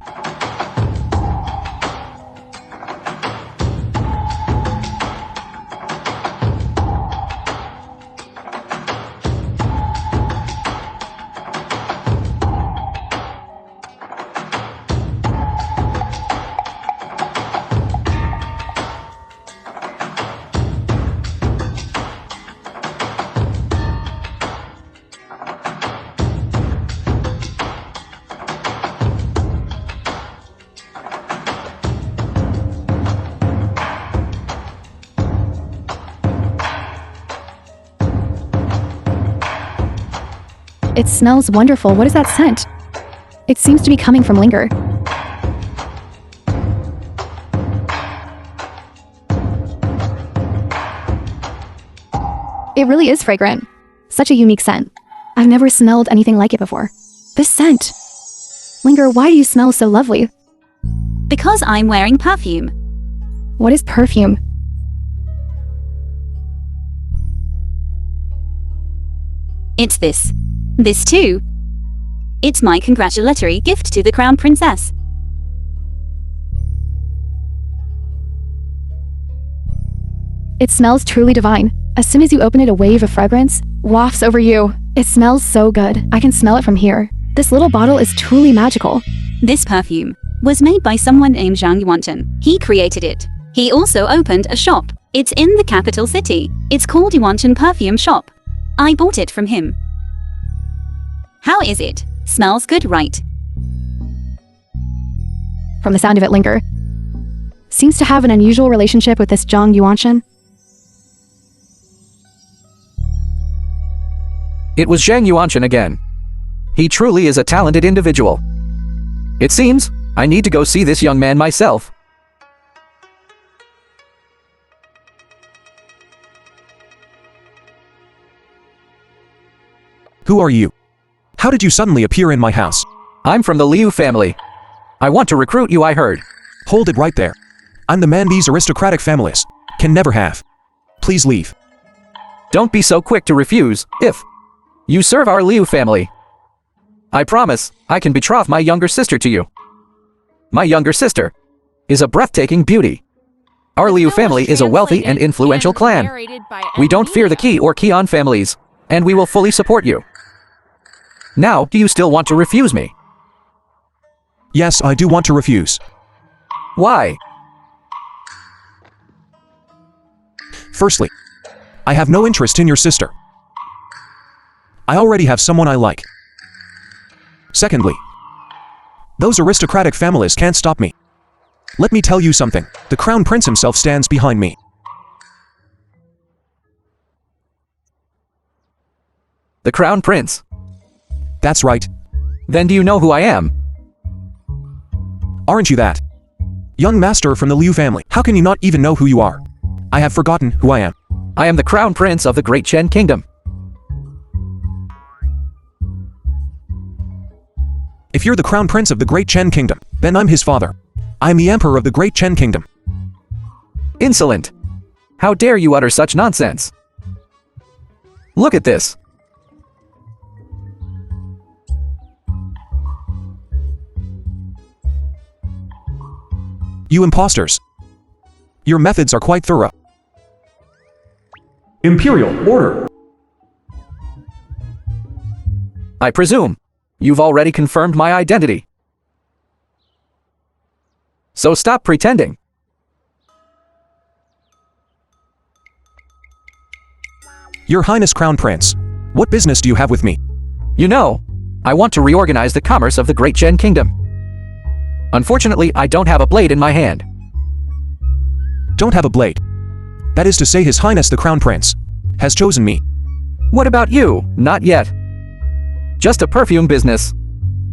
It smells wonderful. What is that scent? It seems to be coming from Linger. It really is fragrant. Such a unique scent. I've never smelled anything like it before. This scent. Linger, why do you smell so lovely? Because I'm wearing perfume. What is perfume? It's this. This too. It's my congratulatory gift to the crown princess. It smells truly divine. As soon as you open it, a wave of fragrance wafts over you. It smells so good. I can smell it from here. This little bottle is truly magical. This perfume was made by someone named Zhang Yuanshan. He created it. He also opened a shop. It's in the capital city. It's called Yuanshan Perfume Shop. I bought it from him. How is it? Smells good, right? From the sound of it, Linger seems to have an unusual relationship with this Zhang Yuanshan. It was Zhang Yuanshan again. He truly is a talented individual. It seems I need to go see this young man myself. Who are you? How did you suddenly appear in my house? I'm from the Liu family. I want to recruit you, I heard. Hold it right there. I'm the man these aristocratic families can never have. Please leave. Don't be so quick to refuse. If you serve our Liu family, I promise I can betroth my younger sister to you. My younger sister is a breathtaking beauty. Our Liu family is a wealthy and influential clan. We don't fear the Qi or Keon families, and we will fully support you. Now, do you still want to refuse me? Yes, I do want to refuse. Why? Firstly, I have no interest in your sister. I already have someone I like. Secondly, those aristocratic families can't stop me. Let me tell you something. The crown prince himself stands behind me. The crown prince? That's right. Then do you know who I am? Aren't you that young master from the Liu family? How can you not even know who you are? I have forgotten who I am. I am the crown prince of the Great Chen Kingdom. If you're the crown prince of the Great Chen Kingdom, then I'm his father. I'm the emperor of the Great Chen Kingdom. Insolent! How dare you utter such nonsense? Look at this. You imposters. Your methods are quite thorough. Imperial order. I presume you've already confirmed my identity. So stop pretending. Your Highness Crown Prince, what business do you have with me? You know, I want to reorganize the commerce of the Great Chen Kingdom. Unfortunately, I don't have a blade in my hand. Don't have a blade. That is to say, His Highness the Crown Prince has chosen me. What about you? Not yet. Just a perfume business.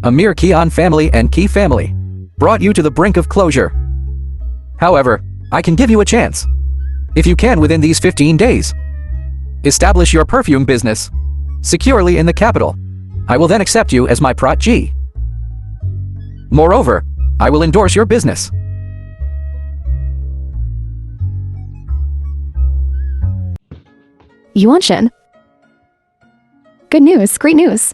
A mere Keon family and Key family brought you to the brink of closure. However, I can give you a chance. If you can within these 15 days, establish your perfume business securely in the capital, I will then accept you as my protégé. Moreover, I will endorse your business. Yuanshin. Good news, great news.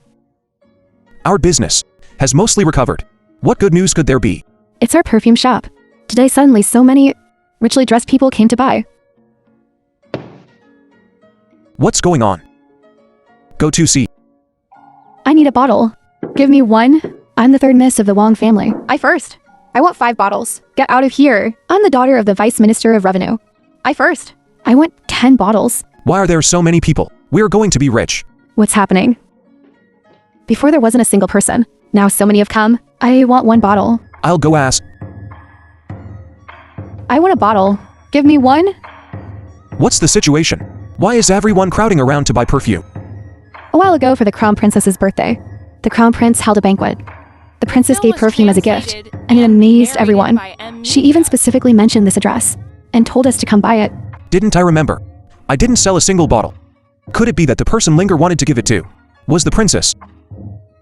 Our business has mostly recovered. What good news could there be? It's our perfume shop. Today suddenly so many richly dressed people came to buy. What's going on? Go to see. I need a bottle. Give me one. I'm the third miss of the Wong family. I first. I want 5 bottles. Get out of here. I'm the daughter of the Vice Minister of Revenue. I first. I want 10 bottles. Why are there so many people? We're going to be rich. What's happening? Before there wasn't a single person. Now so many have come. I want 1 bottle. I'll go ask. I want a bottle. Give me 1. What's the situation? Why is everyone crowding around to buy perfume? A while ago for the Crown Princess's birthday, the Crown Prince held a banquet. The princess gave perfume as a gift, and it amazed everyone. She even specifically mentioned this address, and told us to come buy it. Didn't I remember? I didn't sell a single bottle. Could it be that the person Linger wanted to give it to was the princess?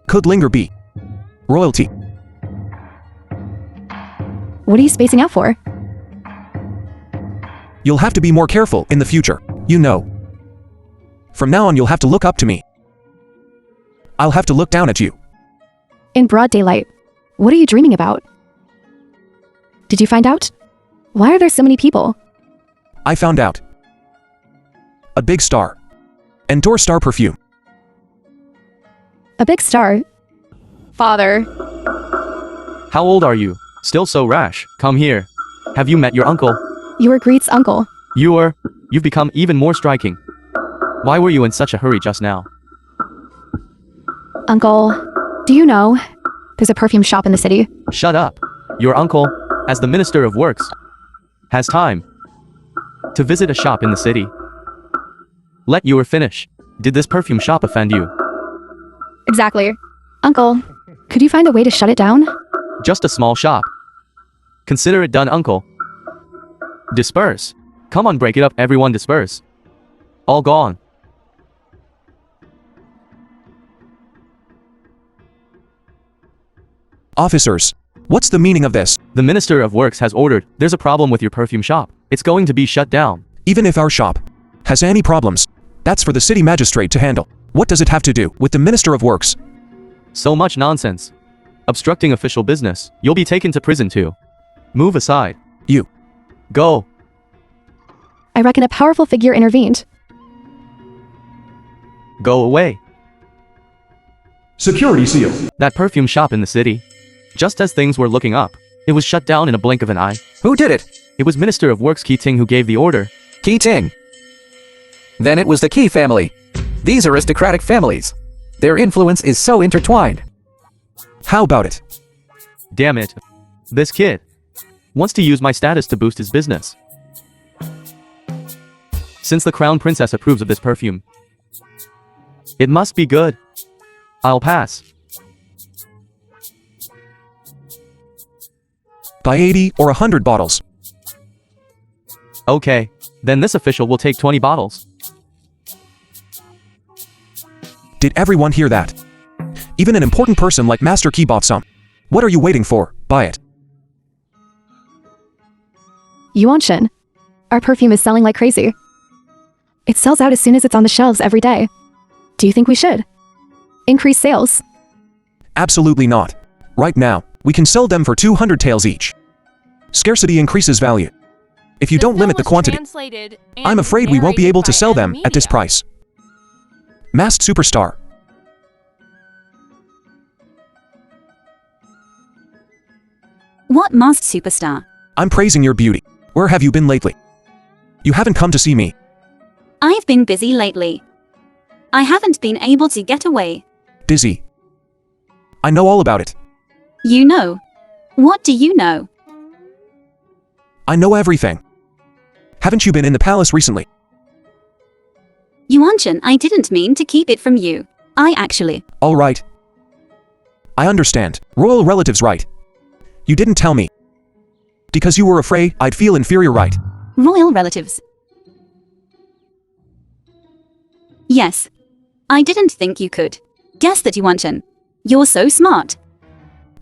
Could Linger be royalty? What are you spacing out for? You'll have to be more careful in the future, you know. From now on you'll have to look up to me. I'll have to look down at you. In broad daylight. What are you dreaming about? Did you find out? Why are there so many people? I found out. A big star. Endorse Star Perfume. A big star? Father. How old are you? Still so rash. Come here. Have you met your uncle? You were Greet's uncle. You've become even more striking. Why were you in such a hurry just now? Uncle, do you know there's a perfume shop in the city? Shut up. Your uncle, as the Minister of Works, has time to visit a shop in the city. Let you finish. Did this perfume shop offend you? Exactly. Uncle, could you find a way to shut it down? Just a small shop. Consider it done, uncle. Disperse. Come on, break it up, everyone disperse. All gone. Officers, what's the meaning of this? The Minister of Works has ordered, there's a problem with your perfume shop. It's going to be shut down. Even if our shop has any problems, that's for the city magistrate to handle. What does it have to do with the Minister of Works? So much nonsense. Obstructing official business. You'll be taken to prison too. Move aside. You. Go. I reckon a powerful figure intervened. Go away. Security seal. That perfume shop in the city. Just as things were looking up, it was shut down in a blink of an eye. Who did it? It was Minister of Works Key Ting who gave the order. Key Ting. Then it was the Key family. These aristocratic families. Their influence is so intertwined. How about it? Damn it. This kid wants to use my status to boost his business. Since the Crown Princess approves of this perfume, it must be good. I'll pass. Buy 80 or 100 bottles. Okay, then this official will take 20 bottles. Did everyone hear that? Even an important person like Master Key bought some. What are you waiting for? Buy it. Yuanshin, our perfume is selling like crazy. It sells out as soon as it's on the shelves every day. Do you think we should increase sales? Absolutely not. Right now, we can sell them for 200 taels each. Scarcity increases value. If you don't limit the quantity, I'm afraid we won't be able to sell them at this price. Masked Superstar. What masked superstar? I'm praising your beauty. Where have you been lately? You haven't come to see me. I've been busy lately. I haven't been able to get away. Busy. I know all about it. You know. What do you know? I know everything. Haven't you been in the palace recently? Yuanshan, I didn't mean to keep it from you. I actually... All right. I understand. Royal relatives, right? You didn't tell me. Because you were afraid I'd feel inferior, right? Royal relatives. Yes. I didn't think you could. Guess that, Yuanshan. You're so smart.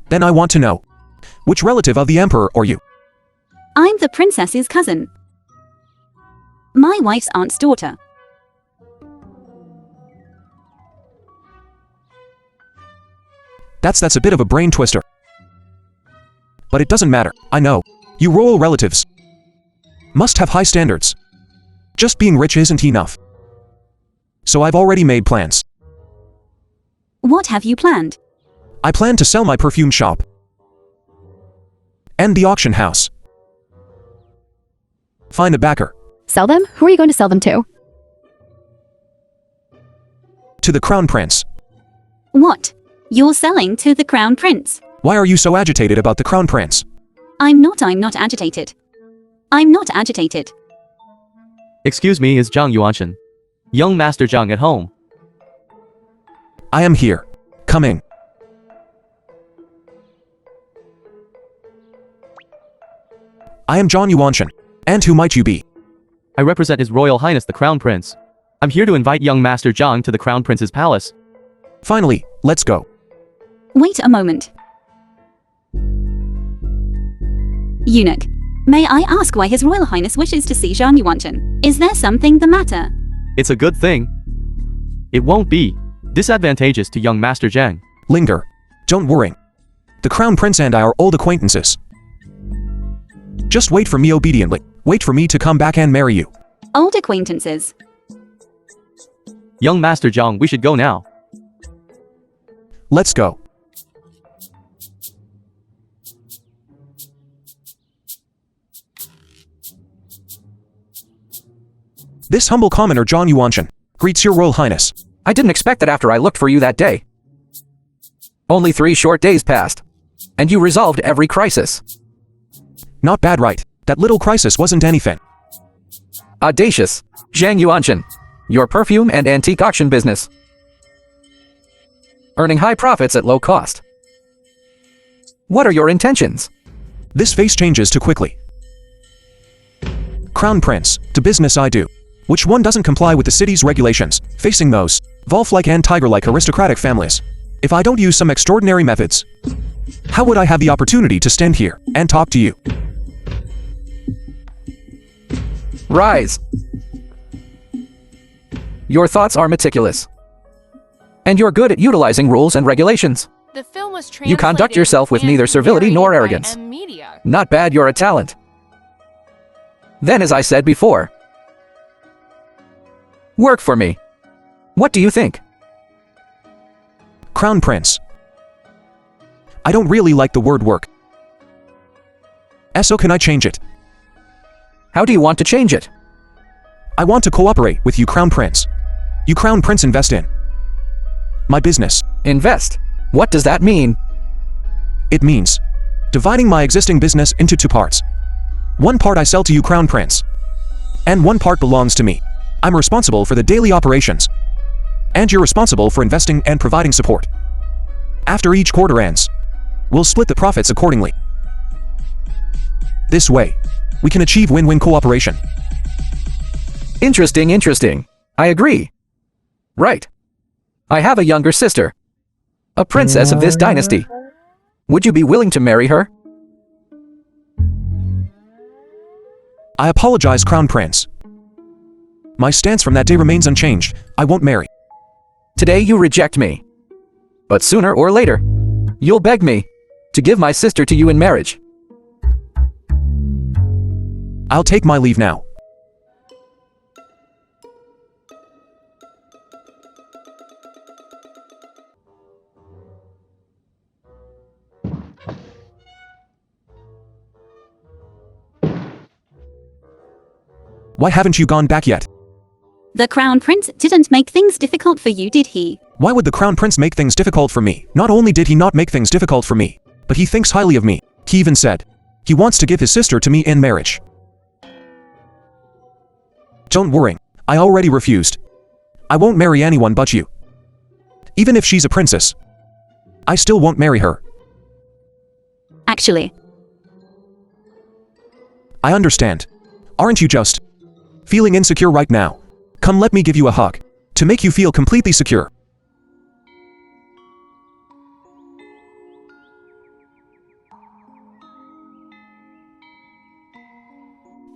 Then I want to know. Which relative of the emperor are you? I'm the princess's cousin. My wife's aunt's daughter. That's a bit of a brain twister. But it doesn't matter. I know. You royal relatives must have high standards. Just being rich isn't enough. So I've already made plans. What have you planned? I plan to sell my perfume shop and the auction house. Find a backer. Sell them? Who are you going to sell them to? To the crown prince. What? You're selling to the crown prince? Why are you so agitated about the crown prince? I'm not agitated. I'm not agitated. Excuse me, is Zhang Yuanshan? Young Master Zhang at home? I am here. Coming. I am Zhang Yuanshan. And who might you be? I represent His Royal Highness the Crown Prince. I'm here to invite young Master Zhang to the Crown Prince's palace. Finally, let's go. Wait a moment. Eunuch, may I ask why His Royal Highness wishes to see Zhang Yuanshan? Is there something the matter? It's a good thing. It won't be disadvantageous to young Master Zhang. Linger. Don't worry. The crown prince and I are old acquaintances. Just wait for me obediently. Wait for me to come back and marry you. Old acquaintances. Young Master Zhang, we should go now. Let's go. This humble commoner Zhang Yuanshan greets your Royal Highness. I didn't expect that after I looked for you that day. Only 3 short days passed, and you resolved every crisis. Not bad, right? That little crisis wasn't anything. Audacious. Zhang Yuanshan. Your perfume and antique auction business. Earning high profits at low cost. What are your intentions? This face changes too quickly. Crown Prince, to business I do. Which one doesn't comply with the city's regulations, facing those wolf-like and tiger-like aristocratic families? If I don't use some extraordinary methods, how would I have the opportunity to stand here and talk to you? Rise. Your thoughts are meticulous. And you're good at utilizing rules and regulations. The film was You conduct translated yourself with and neither servility nor narrated by arrogance. Media. Not bad, you're a talent. Then, as I said before, work for me. What do you think? Crown Prince. I don't really like the word work. So can I change it? How do you want to change it? I want to cooperate with you, Crown Prince. You, Crown Prince, invest in my business. Invest. What does that mean? It means dividing my existing business into 2 parts. One part I sell to you, Crown Prince, and one part belongs to me. I'm responsible for the daily operations, and you're responsible for investing and providing support. After each quarter ends, we'll split the profits accordingly. This way, we can achieve win-win cooperation. Interesting, interesting. I agree. Right. I have a younger sister, a princess of this dynasty. Would you be willing to marry her? I apologize, Crown Prince. My stance from that day remains unchanged. I won't marry. Today you reject me. But sooner or later, you'll beg me to give my sister to you in marriage. I'll take my leave now. Why haven't you gone back yet? The Crown Prince didn't make things difficult for you, did he? Why would the Crown Prince make things difficult for me? Not only did he not make things difficult for me, but he thinks highly of me. He even said he wants to give his sister to me in marriage. Don't worry, I already refused. I won't marry anyone but you. Even if she's a princess, I still won't marry her. Actually, I understand. Aren't you just feeling insecure right now? Come, let me give you a hug to make you feel completely secure.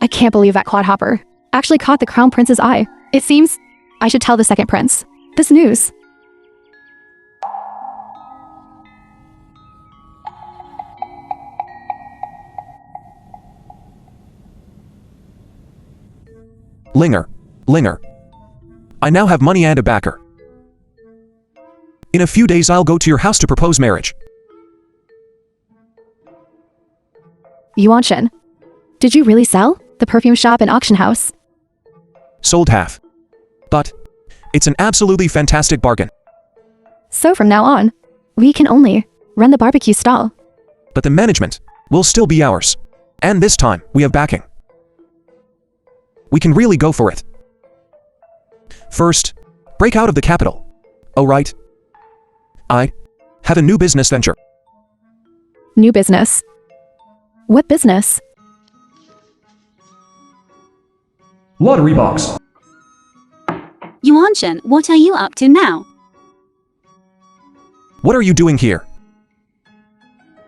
I can't believe that clodhopper actually caught the crown prince's eye. It seems I should tell the second prince this news. Linger. I now have money and a backer. In a few days I'll go to your house to propose marriage. Yuanshan, did you really sell the perfume shop and auction house? Sold half. But it's an absolutely fantastic bargain. So from now on, we can only run the barbecue stall. But the management will still be ours. And this time, we have backing. We can really go for it. First, break out of the capital. Oh right. I have a new business venture. New business? What business? Lottery box. Yuanshan, what are you up to now? What are you doing here?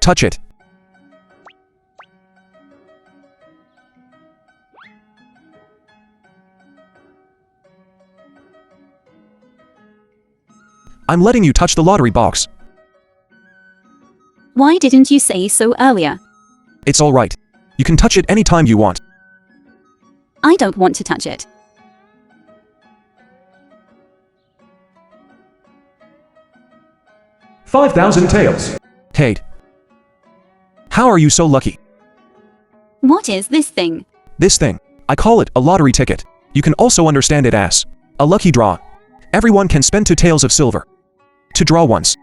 Touch it. I'm letting you touch the lottery box. Why didn't you say so earlier? It's all right. You can touch it anytime you want. I don't want to touch it. $5,000 taels. Kate. How are you so lucky? What is this thing? This thing, I call it a lottery ticket. You can also understand it as a lucky draw. Everyone can spend 2 taels of silver to draw once.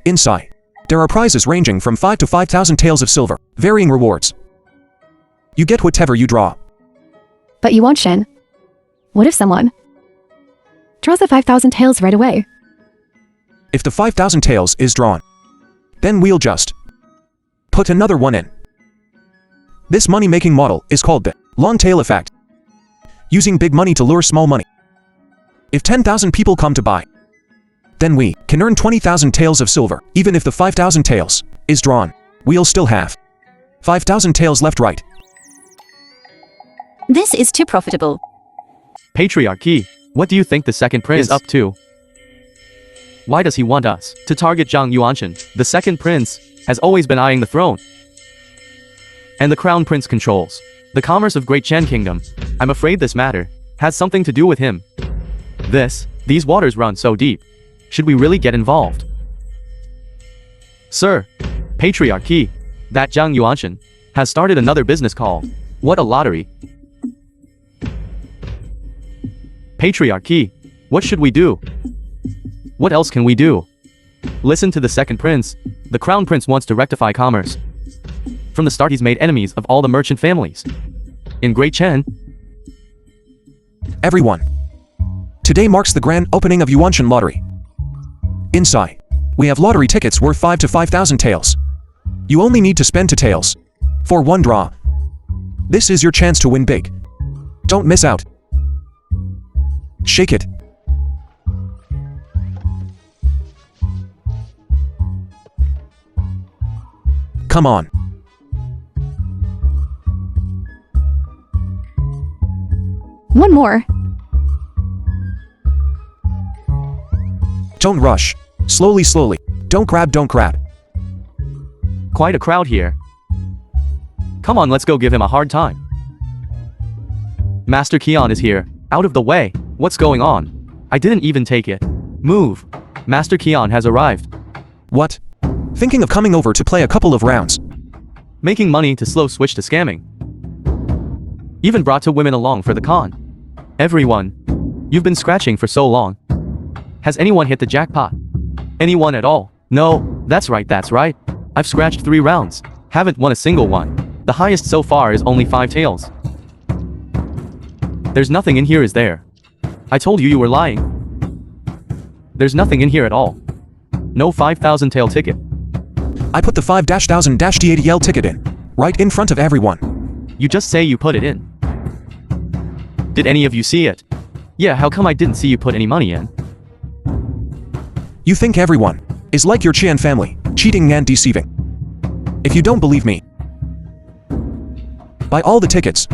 Inside, there are prizes ranging from 5 to 5,000 taels of silver, varying rewards. You get whatever you draw. But Yuanshan, what if someone draws the 5,000 taels right away? If the 5,000 taels is drawn, then we'll just put another one in. This money-making model is called the long tail effect. Using big money to lure small money. If 10,000 people come to buy, then we can earn 20,000 taels of silver. Even if the 5,000 taels is drawn, we'll still have 5,000 taels left, right? This is too profitable. Patriarchy. What do you think the second prince is up to? Why does he want us to target Zhang Yuanshan? The second prince has always been eyeing the throne. And the crown prince controls the commerce of Great Chan Kingdom. I'm afraid this matter has something to do with him. These waters run so deep. Should we really get involved? Sir, Patriarchy, that Zhang Yuanshan has started another business called What a Lottery. Patriarchy, what should we do? What else can we do? Listen to the second prince. The crown prince wants to rectify commerce. From the start he's made enemies of all the merchant families in Great Chen. Everyone, today marks the grand opening of Yuanshan Lottery. Inside, we have lottery tickets worth 5 to 5,000 taels. You only need to spend 2 taels for 1 draw. This is your chance to win big. Don't miss out. Shake it. Come on. One more. Don't rush. Slowly, slowly. Don't grab. Quite a crowd here. Come on, let's go give him a hard time. Master Keon is here. Out of the way. What's going on? I didn't even take it. Move. Master Keon has arrived. What? Thinking of coming over to play a couple of rounds. Making money to slow switch to scamming. Even brought 2 women along for the con. Everyone. You've been scratching for so long. Has anyone hit the jackpot? Anyone at all? No, that's right. I've scratched 3 rounds. Haven't won a single one. The highest so far is only 5 tails. There's nothing in here, is there? I told you were lying. There's nothing in here at all. No 5,000 tail ticket. I put the 5-1000-T80L ticket in. Right in front of everyone. You just say you put it in. Did any of you see it? Yeah, how come I didn't see you put any money in? You think everyone is like your CHÄNG family, cheating and deceiving. If you don't believe me, buy all the tickets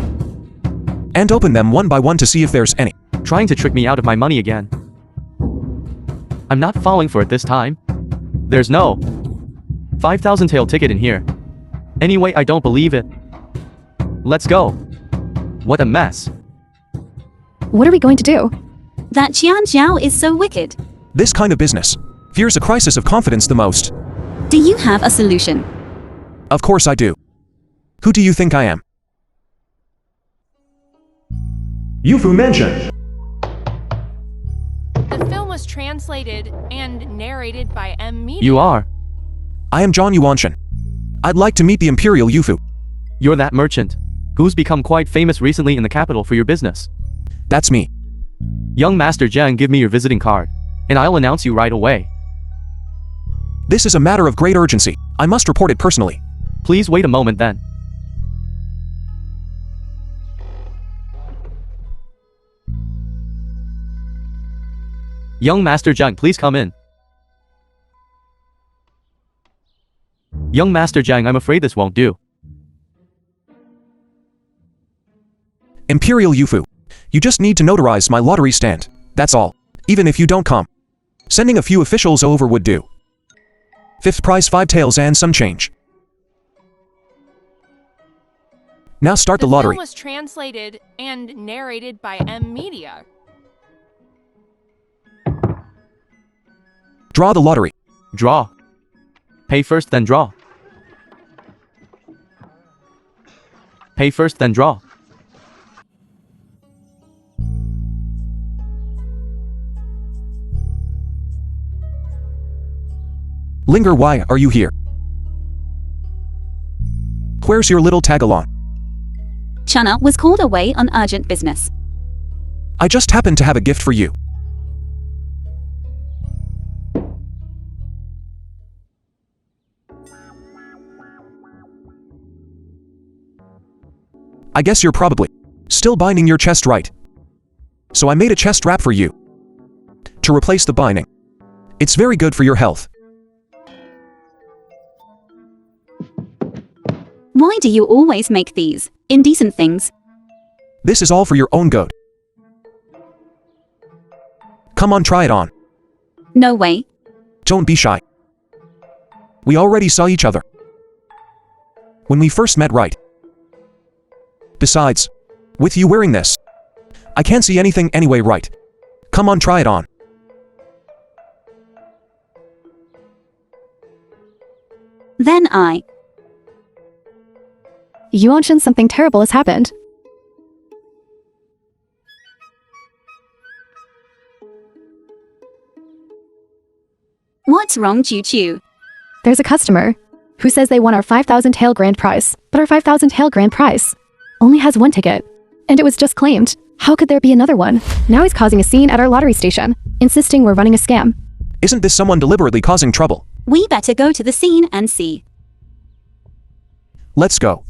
and open them one by one to see if there's any. Trying to trick me out of my money again. I'm not falling for it this time. There's no 5,000 tail ticket in here. Anyway, I don't believe it. Let's go. What a mess. What are we going to do? That Qian Zhao is so wicked. This kind of business fears a crisis of confidence the most. Do you have a solution? Of course I do. Who do you think I am? Yufu Mansion. The film was translated and narrated by M. Media. You are. I am John Yuanshan. I'd like to meet the Imperial Yufu. You're that merchant who's become quite famous recently in the capital for your business. That's me. Young Master Zhang, give me your visiting card, and I'll announce you right away. This is a matter of great urgency. I must report it personally. Please wait a moment then. Young Master Zhang, please come in. Young Master Zhang, I'm afraid this won't do. Imperial Yufu. You just need to notarize my lottery stand. That's all. Even if you don't come. Sending a few officials over would do. 5th prize 5 tails and some change. Now start the lottery. The film was translated and narrated by M. Media. Draw the lottery. Draw. Pay first, then draw. Pay first, then draw. Linger, why are you here? Where's your little tagalong? Chana was called away on urgent business. I just happen to have a gift for you. I guess you're probably still binding your chest, right? So I made a chest wrap for you to replace the binding. It's very good for your health. Why do you always make these indecent things? This is all for your own good. Come on, try it on. No way. Don't be shy. We already saw each other when we first met, right? Besides, with you wearing this, I can't see anything anyway, right? Come on, try it on. Then I... Yuanshan, something terrible has happened. What's wrong, Choo Choo? There's a customer who says they won our 5,000 tail grand prize, but our 5,000 tail grand prize only has 1 ticket, and it was just claimed. How could there be another one? Now he's causing a scene at our lottery station, insisting we're running a scam. Isn't this someone deliberately causing trouble? We better go to the scene and see. Let's go.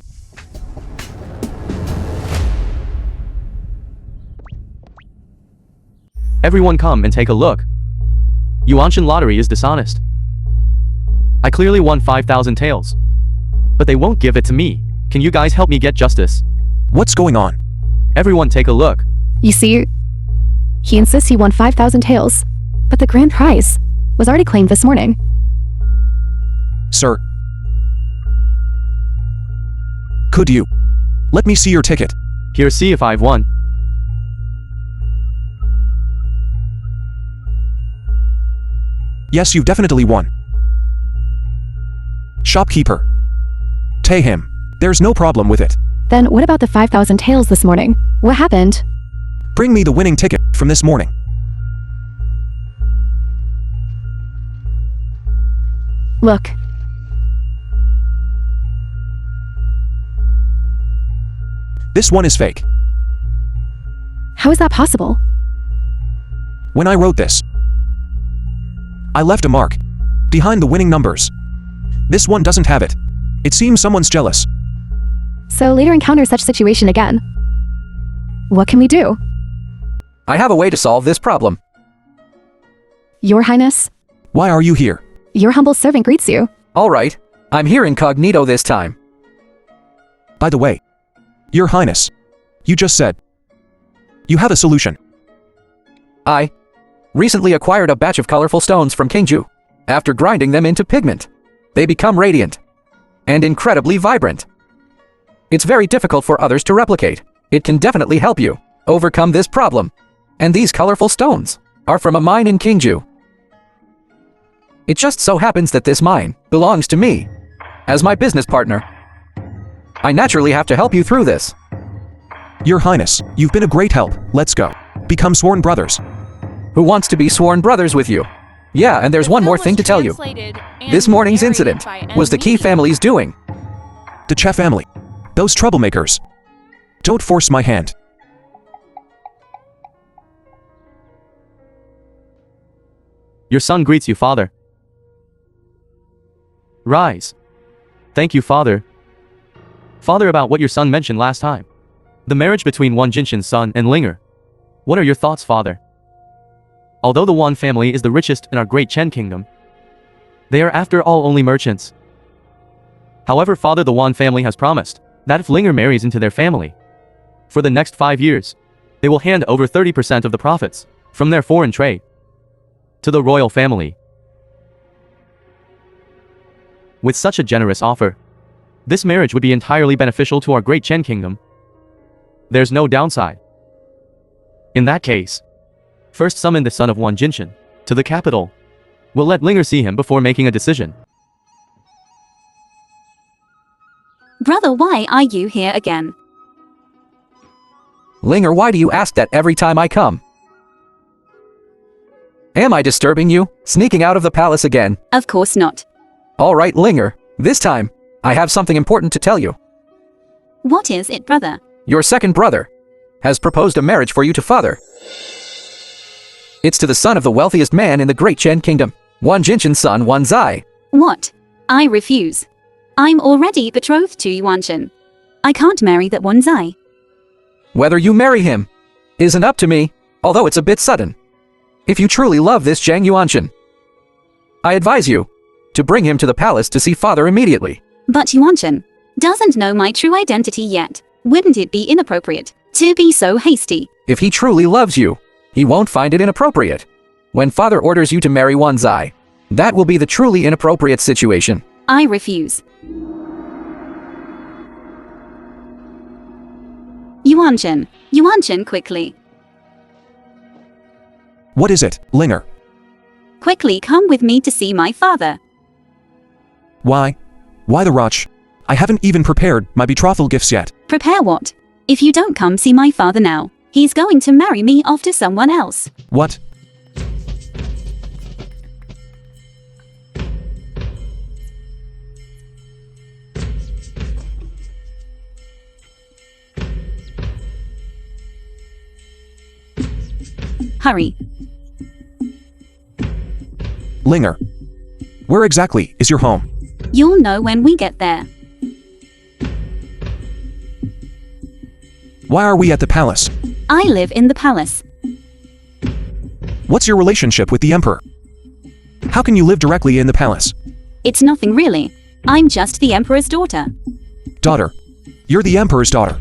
Everyone come and take a look. Yuanshan lottery is dishonest. I clearly won 5,000 tails. But they won't give it to me. Can you guys help me get justice? What's going on? Everyone take a look. You see, he insists he won 5,000 tails, but the grand prize was already claimed this morning. Sir, could you let me see your ticket? Here, see if I've won. Yes, you've definitely won. Shopkeeper, pay him. There's no problem with it. Then what about the 5,000 tails this morning? What happened? Bring me the winning ticket from this morning. Look, This one is fake. How is that possible? When I wrote this, I left a mark behind the winning numbers. This one doesn't have it. It seems someone's jealous. So later encounter such situation again. What can we do? I have a way to solve this problem. Your Highness, Why are you here? your humble servant greets you. All right, I'm here incognito this time. By the way, Your Highness, you just said you have a solution. I recently acquired a batch of colorful stones from Kingju. After grinding them into pigment, they become radiant and incredibly vibrant. It's very difficult for others to replicate. It can definitely help you overcome this problem. And these colorful stones are from a mine in Kingju. It just so happens that this mine belongs to me as my business partner. I naturally have to help you through this. Your Highness, you've been a great help. Let's go. Become sworn brothers. Who wants to be sworn brothers with you? Yeah, and there's one more thing to tell you. This morning's incident was the Key family's doing. The Che family. Those troublemakers. Don't force my hand. Your son greets you, father. Rise. Thank you, father. Father, about what your son mentioned last time. The marriage between Wan Jinshan's son and Linger. What are your thoughts, father? Although the Wan family is the richest in our great Chen kingdom, they are after all only merchants. However, father, the Wan family has promised that if Linger marries into their family, for the next 5 years, they will hand over 30% of the profits from their foreign trade to the royal family. With such a generous offer, this marriage would be entirely beneficial to our great Chen kingdom. There's no downside. In that case, first summon the son of Wan Jinshan to the capital. We'll let Linger see him before making a decision. Brother, why are you here again? Linger, why do you ask that every time I come? Am I disturbing you, sneaking out of the palace again? Of course not. All right, Linger, this time, I have something important to tell you. What is it, brother? Your second brother has proposed a marriage for you to father. It's to the son of the wealthiest man in the great Chen kingdom, Wan Jinshan's son, Wan Zai. What? I refuse. I'm already betrothed to Yuanshan. I can't marry that Wan Zai. Whether you marry him isn't up to me, although it's a bit sudden. If you truly love this Zhang Yuanshan, I advise you to bring him to the palace to see father immediately. But Yuanshan doesn't know my true identity yet. Wouldn't it be inappropriate to be so hasty? If he truly loves you, he won't find it inappropriate. When father orders you to marry Wan Zai, that will be the truly inappropriate situation. I refuse. Yuanshan, quickly. What is it, Linger? Quickly come with me to see my father. Why? Why the rush? I haven't even prepared my betrothal gifts yet. Prepare what? If you don't come see my father now, he's going to marry me off to someone else. What? Hurry. Linger. Where exactly is your home? You'll know when we get there. Why are we at the palace? I live in the palace. What's your relationship with the Emperor? How can you live directly in the palace? It's nothing really. I'm just the Emperor's daughter. Daughter. You're the Emperor's daughter.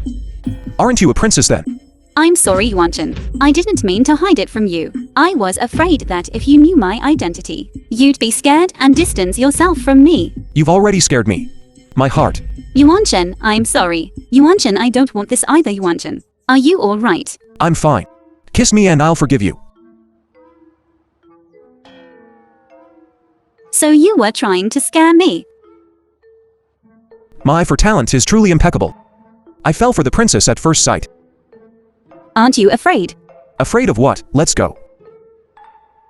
Aren't you a princess then? I'm sorry, Yuanshan. I didn't mean to hide it from you. I was afraid that if you knew my identity, you'd be scared and distance yourself from me. You've already scared me. My heart. Yuanshan, I'm sorry. Yuanshan, I don't want this either, Yuanshan. Are you all right? I'm fine. Kiss me and I'll forgive you. So you were trying to scare me? My eye for talent is truly impeccable. I fell for the princess at first sight. Aren't you afraid? Afraid of what? Let's go.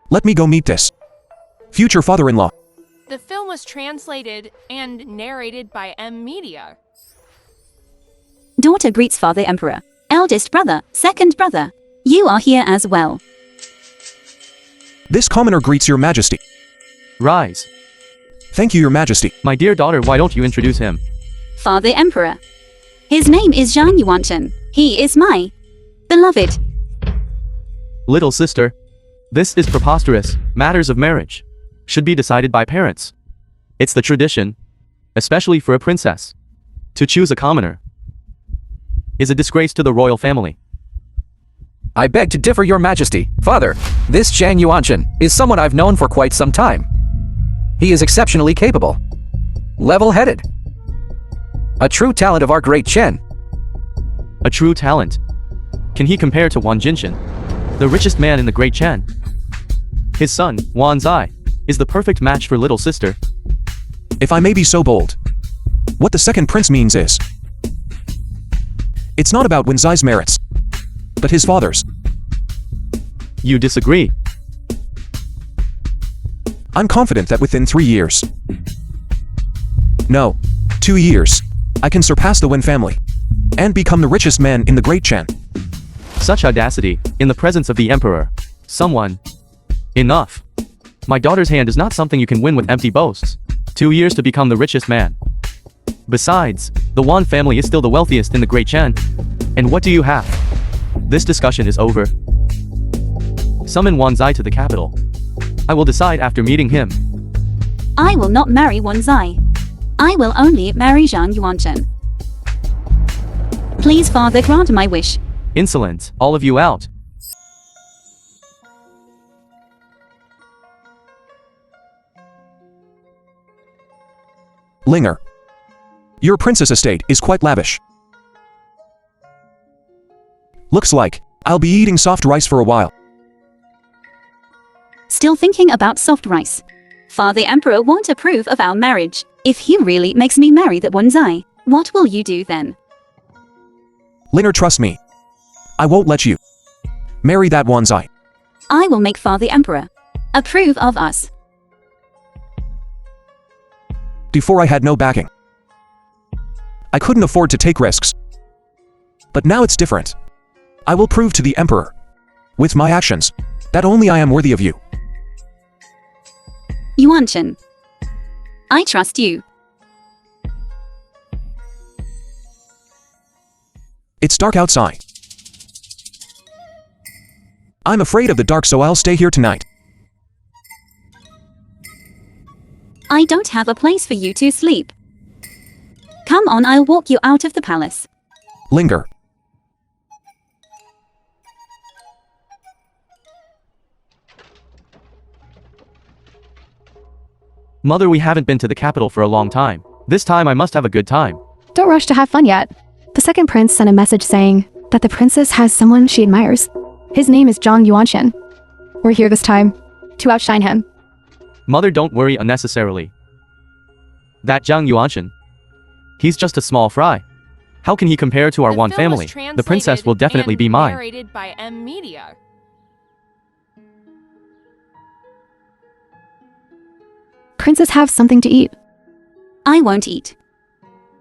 Let me go meet this future father-in-law. The film was translated and narrated by M Media. Daughter greets father emperor. Eldest brother, second brother. You are here as well. This commoner greets your majesty. Rise. Thank you, your majesty. My dear daughter, why don't you introduce him? Father emperor. His name is Zhang Yuanchen. He is my beloved. Little sister. This is preposterous. Matters of marriage should be decided by parents. It's the tradition, especially for a princess. To choose a commoner is a disgrace to the royal family. I beg to differ, your majesty. Father, this Zhang Yuanchen is someone I've known for quite some time. He is exceptionally capable, level-headed, a true talent of our great Chen. A true talent. Can he compare to Wang Jinshan, the richest man in the great Chen? His son, Wan Zai, is the perfect match for little sister. If I may be so bold, what the second prince means is, it's not about Wan Zai's merits, but his father's. You disagree. I'm confident that within 3 years, no, 2 years, I can surpass the Wen family and become the richest man in the great Chen. Such audacity, in the presence of the emperor. Someone. Enough. My daughter's hand is not something you can win with empty boasts. 2 years to become the richest man. Besides, the Wan family is still the wealthiest in the great Chen. And what do you have? This discussion is over. Summon Wan Zai to the capital. I will decide after meeting him. I will not marry Wan Zai. I will only marry Zhang Yuanchen. Please, father, grant my wish. Insolent, all of you out. Linger. Your princess estate is quite lavish. Looks like I'll be eating soft rice for a while. Still thinking about soft rice. Father emperor won't approve of our marriage. If he really makes me marry that Wan Zai, what will you do then? Linger, trust me. I won't let you marry that Wan Zai. I will make father emperor approve of us. Before I had no backing. I couldn't afford to take risks. But now it's different. I will prove to the emperor, with my actions, that only I am worthy of you. Yuanchen. I trust you. It's dark outside. I'm afraid of the dark, so I'll stay here tonight. I don't have a place for you to sleep. Come on, I'll walk you out of the palace. Linger. Mother, we haven't been to the capital for a long time. This time I must have a good time. Don't rush to have fun yet. The second prince sent a message saying that the princess has someone she admires. His name is Zhang Yuanchen. We're here this time to outshine him. Mother, don't worry unnecessarily. That Zhang Yuanchen, he's just a small fry. How can he compare to our The Wan film was family? The princess will definitely translated be and mine. Narrated by M Media. Princess, have something to eat. I won't eat.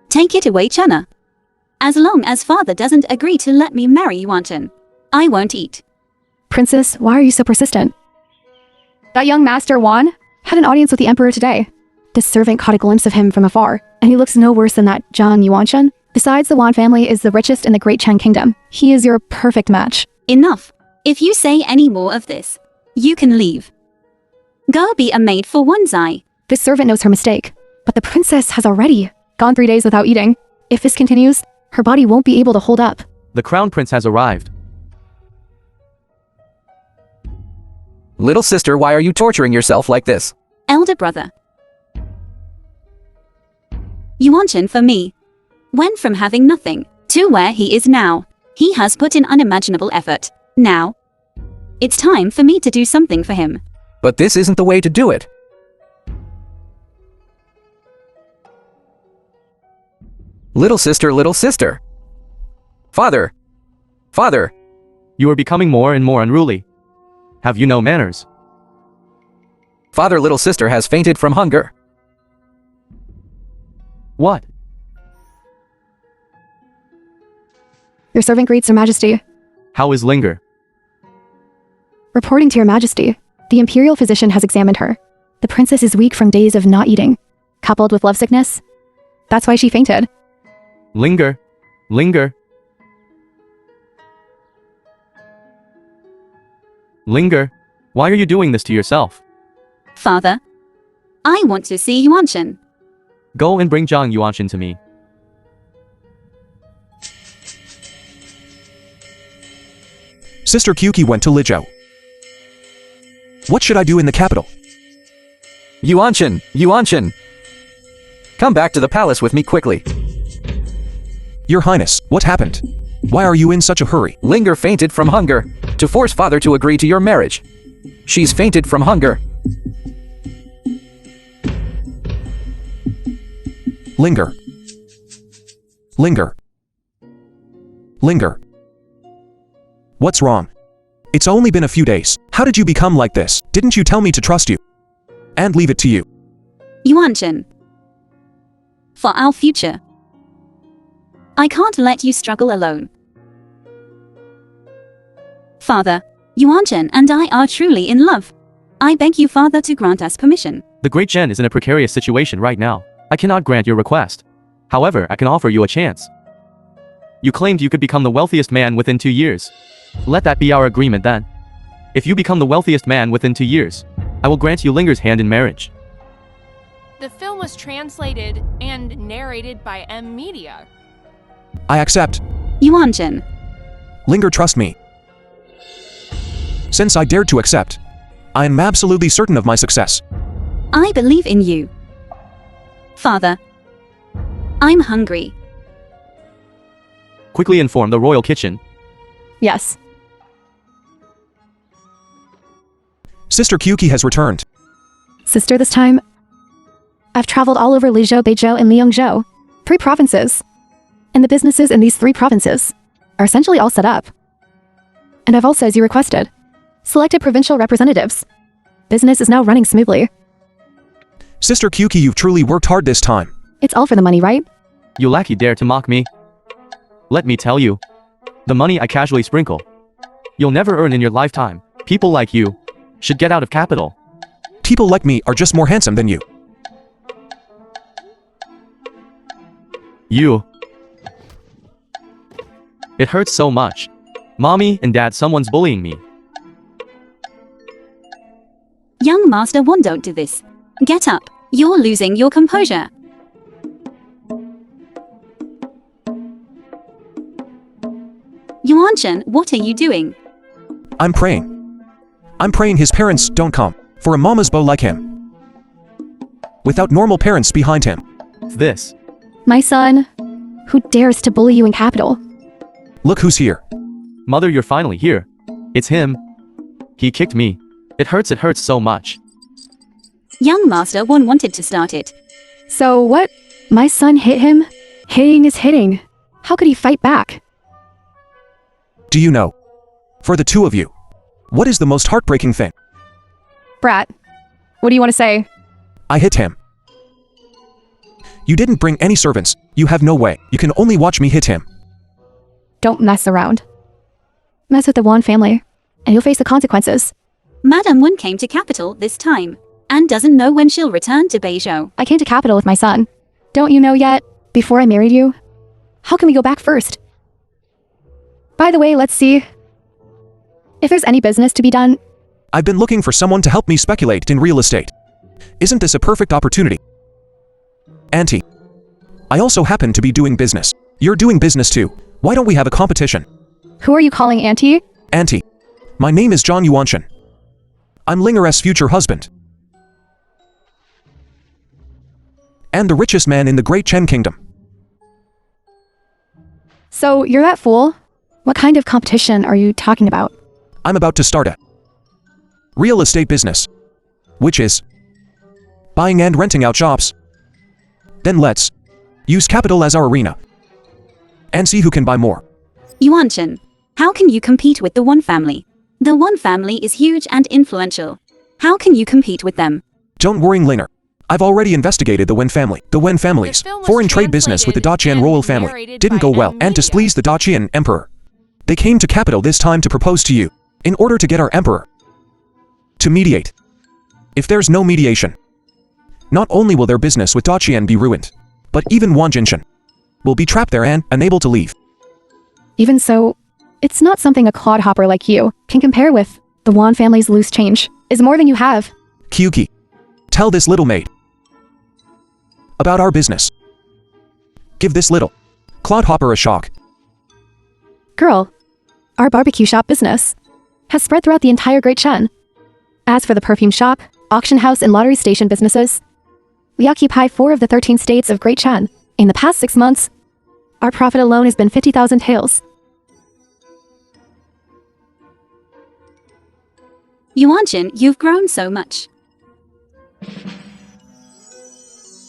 Take it away, Chana. As long as father doesn't agree to let me marry Yuanchen, I won't eat. Princess, why are you so persistent? That young master Wan had an audience with the emperor today. The servant caught a glimpse of him from afar, and he looks no worse than that Zhang Yuanchen. Besides, the Wan family is the richest in the great Chen kingdom. He is your perfect match. Enough. If you say any more of this, you can leave. Go be a maid for Wan Zai. This servant knows her mistake, but the princess has already gone 3 days without eating. If this continues, her body won't be able to hold up. The crown prince has arrived. Little sister, why are you torturing yourself like this? Elder brother. Yuanchen for me. Went from having nothing to where he is now. He has put in unimaginable effort. Now, it's time for me to do something for him. But this isn't the way to do it. Little sister, little sister. Father. Father. You are becoming more and more unruly. Have you no manners? Father, little sister has fainted from hunger. What? Your servant greets Your Majesty. How is Linger? Reporting to Your Majesty, the Imperial physician has examined her. The princess is weak from days of not eating, coupled with lovesickness. That's why she fainted. Linger. Linger. Linger. Why are you doing this to yourself? Father, I want to see Yuanshan. Go and bring Zhang Yuanshan to me. Sister Kyuki went to Lijou. What should I do in the capital? Yuanshan! Yuanshan! Come back to the palace with me quickly. Your Highness, what happened? Why are you in such a hurry? Linger fainted from hunger, to force father to agree to your marriage. She's fainted from hunger. Linger. Linger. Linger. What's wrong? It's only been a few days. How did you become like this? Didn't you tell me to trust you? And leave it to you. Yuanshan. For our future. I can't let you struggle alone. Father, Yuanshan and I are truly in love. I beg you, Father, to grant us permission. The Great Zhen is in a precarious situation right now. I cannot grant your request. However, I can offer you a chance. You claimed you could become the wealthiest man within 2 years. Let that be our agreement then. If you become the wealthiest man within 2 years, I will grant you Linger's hand in marriage. The film was translated and narrated by M Media. I accept. Yuanshan. Linger, trust me. Since I dared to accept, I am absolutely certain of my success. I believe in you. Father, I'm hungry. Quickly inform the royal kitchen. Yes. Sister Kyuki has returned. Sister, this time, I've traveled all over Lijou, Beizhou, and Liangzhou, 3 provinces. And the businesses in these 3 provinces are essentially all set up. And I've also, as you requested, selected provincial representatives. Business is now running smoothly. Sister Kyuki, you've truly worked hard this time. It's all for the money, right? You lackey dare to mock me. Let me tell you, the money I casually sprinkle, you'll never earn in your lifetime. People like you should get out of capital. People like me are just more handsome than you. You. It hurts so much. Mommy and Dad, someone's bullying me. Young Master Wan, don't do this. Get up. You're losing your composure. Yuanshan, what are you doing? I'm praying. I'm praying his parents don't come for a mama's boy like him. Without normal parents behind him. This. My son, who dares to bully you in capital? Look who's here. Mother, you're finally here. It's him. He kicked me. It hurts so much. Young Master Wan wanted to start it. So what? My son hit him? Hitting is hitting. How could he fight back? Do you know? For the 2 of you, what is the most heartbreaking thing? Brat, what do you want to say? I hit him. You didn't bring any servants. You have no way. You can only watch me hit him. Don't mess around. Mess with the Wan family, and you'll face the consequences. Madame Wan came to capital this time, and doesn't know when she'll return to Beizhou. I came to capital with my son. Don't you know yet? Before I married you? How can we go back first? By the way, let's see if there's any business to be done. I've been looking for someone to help me speculate in real estate. Isn't this a perfect opportunity? Auntie, I also happen to be doing business. You're doing business too. Why don't we have a competition? Who are you calling Auntie? Auntie, my name is Zhang Yuanshan. I'm Linger's future husband. And the richest man in the Great Chen Kingdom. So, you're that fool? What kind of competition are you talking about? I'm about to start a real estate business, which is buying and renting out shops. Then let's use capital as our arena and see who can buy more. Yuanshan, how can you compete with the Wan family? The Wan family is huge and influential. How can you compete with them? Don't worry, Linger. I've already investigated the Wen family. The Wen family's The film was foreign trade business with the translated Dacian royal and family narrated didn't by go well M and Media. displeased the Dacian emperor. They came to capital this time to propose to you, in order to get our emperor to mediate. If there's no mediation, not only will their business with Dacian be ruined, but even Wang Jinshan will be trapped there and unable to leave. Even so, it's not something a clodhopper like you can compare with. The Wan family's loose change is more than you have. Kyuki, tell this little maid about our business. Give this little clodhopper a shock. Girl, our barbecue shop business has spread throughout the entire Great Shen. As for the perfume shop, auction house, and lottery station businesses, we occupy 4 of the 13 states of Great Shen. In the past 6 months, our profit alone has been 50,000 taels. Yuanjin, you've grown so much.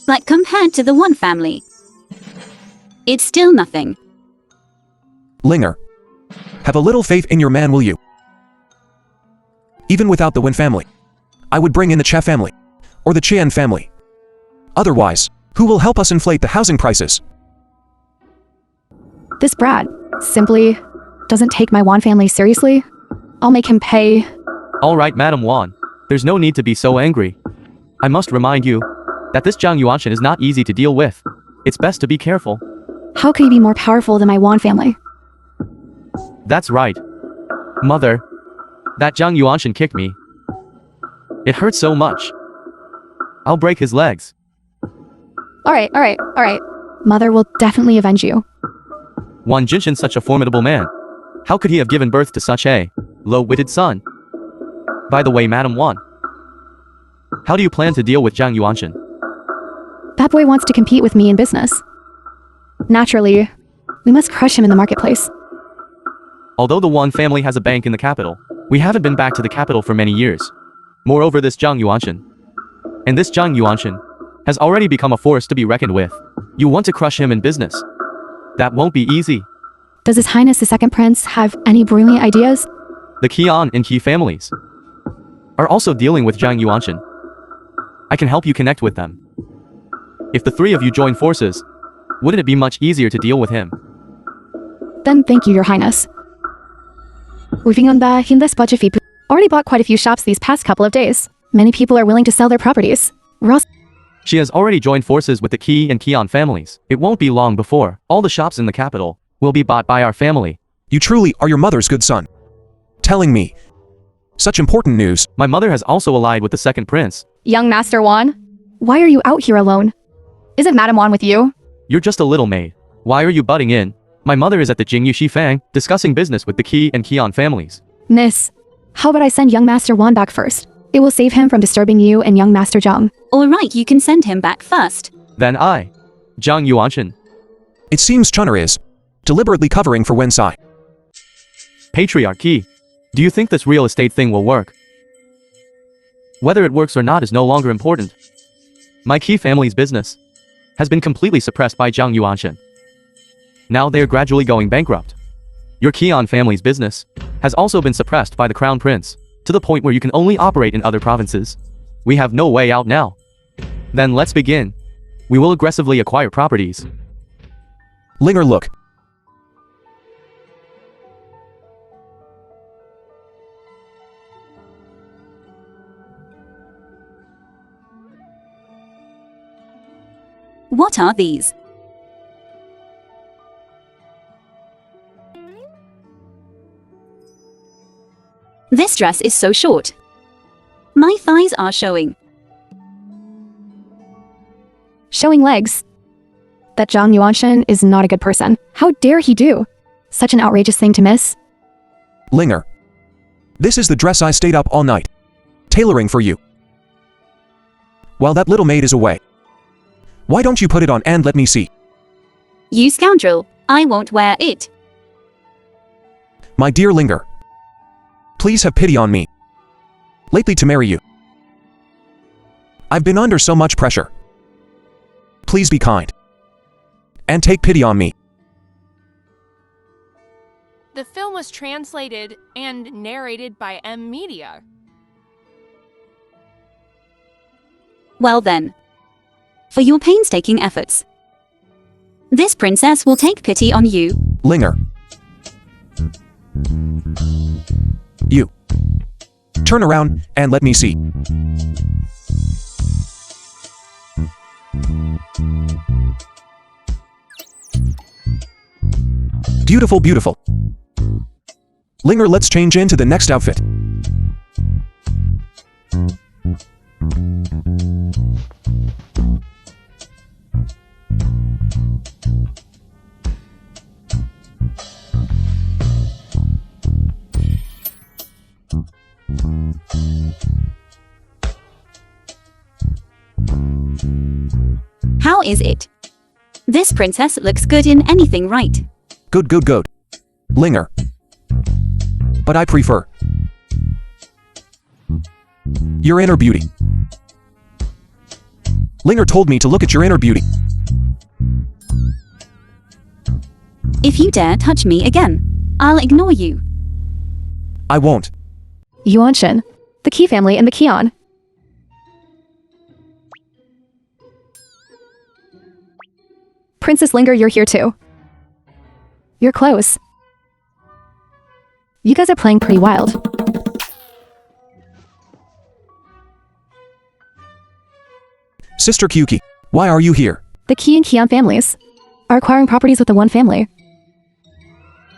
But compared to the one family, it's still nothing. Linger, have a little faith in your man, will you? Even without the Wen family, I would bring in the Che family, or the Qian family. Otherwise, who will help us inflate the housing prices? This brat simply doesn't take my Wan family seriously. I'll make him pay. Alright, Madam Wan. There's no need to be so angry. I must remind you that this Zhang Yuanshan is not easy to deal with. It's best to be careful. How could he be more powerful than my Wan family? That's right. Mother, that Zhang Yuanshan kicked me. It hurts so much. I'll break his legs. Alright. Mother will definitely avenge you. Wang Jinshan's such a formidable man. How could he have given birth to such a low-witted son? By the way, Madam Wan, how do you plan to deal with Zhang Yuanshan? That boy wants to compete with me in business. Naturally, we must crush him in the marketplace. Although the Wan family has a bank in the capital, we haven't been back to the capital for many years. Moreover, this Zhang Yuanshan, and this Zhang Yuanshan, has already become a force to be reckoned with. You want to crush him in business. That won't be easy. Does His Highness the Second Prince have any brilliant ideas? The Qian and Qi families are also dealing with Zhang Yuanshan. I can help you connect with them. If the 3 of you join forces, wouldn't it be much easier to deal with him? Then thank you, Your Highness. Moving on the Hindes Bajifipu. Already bought quite a few shops these past couple of days. Many people are willing to sell their properties. Ross. She has already joined forces with the Qi and Qian families. It won't be long before all the shops in the capital will be bought by our family. You truly are your mother's good son. Telling me such important news. My mother has also allied with the second prince. Young Master Wan, why are you out here alone? Isn't Madam Wan with you? You're just a little maid. Why are you butting in? My mother is at the Jingyu Shifang, discussing business with the Qi and Qian families. Miss, how about I send young Master Wan back first? It will save him from disturbing you and young Master Zhang. Alright, you can send him back first. Then I, Zhang Yuanshan. It seems Chunner is deliberately covering for Wensai. Patriarchy. Do you think this real estate thing will work? Whether it works or not is no longer important. My Qi family's business has been completely suppressed by Zhang Yuanshan. Now they are gradually going bankrupt. Your Qian family's business has also been suppressed by the Crown Prince, to the point where you can only operate in other provinces. We have no way out now. Then let's begin. We will aggressively acquire properties. Linger, look. What are these? This dress is so short. My thighs are showing. Showing legs. That Zhang Yuanshan is not a good person. How dare he do such an outrageous thing to miss? Linger. This is the dress I stayed up all night tailoring for you, while that little maid is away. Why don't you put it on and let me see? You scoundrel, I won't wear it. My dear Linger, please have pity on me. Lately to marry you, I've been under so much pressure. Please be kind and take pity on me. The film was translated and narrated by M Media. Well then, for your painstaking efforts. This princess will take pity on you. Linger. You. Turn around and let me see. Beautiful, beautiful. Linger, let's change into the next outfit. How is it? This princess looks good in anything, right? Good, good, good. Linger. But I prefer your inner beauty. Linger told me to look at your inner beauty. If you dare touch me again, I'll ignore you. I won't. Yuanshan, the Key family and the Keon. Princess Linger, you're here too. You're close. You guys are playing pretty wild. Sister Kyuki, why are you here? The Key and Keon families are acquiring properties with the one family.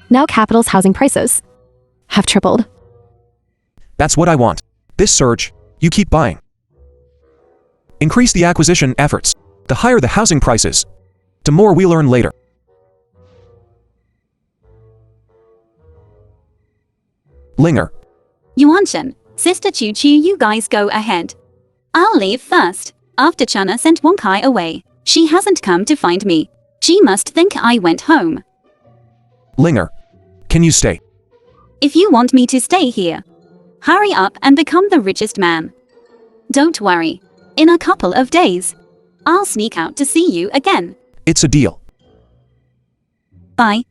Now Capital's housing prices have tripled. That's what I want. This surge, you keep buying. Increase the acquisition efforts. The higher the housing prices, the more we'll earn later. Linger. Yuanshan, Sister Chu Chu, you guys go ahead. I'll leave first. After Chana sent Wonkai away, she hasn't come to find me. She must think I went home. Linger. Can you stay? If you want me to stay here, hurry up and become the richest man. Don't worry. In a couple of days, I'll sneak out to see you again. It's a deal. Bye.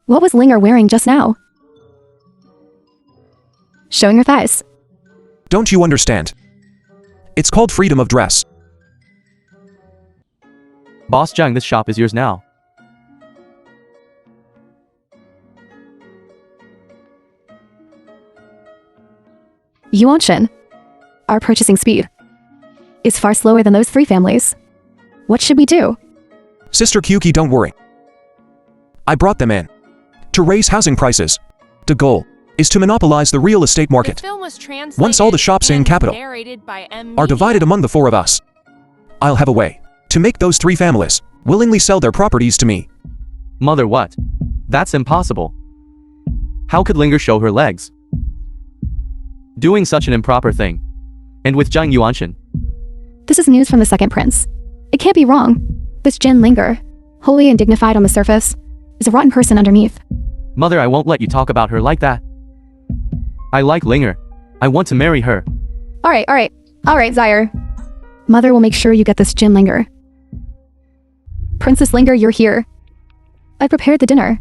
What was Linger wearing just now? Showing her thighs. Don't you understand? It's called freedom of dress. Boss Zhang, this shop is yours now. Yuanshan, our purchasing speed is far slower than those three families. What should we do? Sister Kyuki, don't worry. I brought them in to raise housing prices. The goal is to monopolize the real estate market. The film was translated Once all the shops in and Capital narrated by M. are divided among the four of us, I'll have a way to make those three families willingly sell their properties to me. Mother, what? That's impossible. How could Linger show her legs? Doing such an improper thing. And with Zhang Yuanshan. This is news from the second prince. It can't be wrong. This Jin Linger, holy and dignified on the surface, is a rotten person underneath. Mother, I won't let you talk about her like that. I like Linger. I want to marry her. Alright, Zaire. Mother will make sure you get this Jin Linger. Princess Linger, you're here. I prepared the dinner.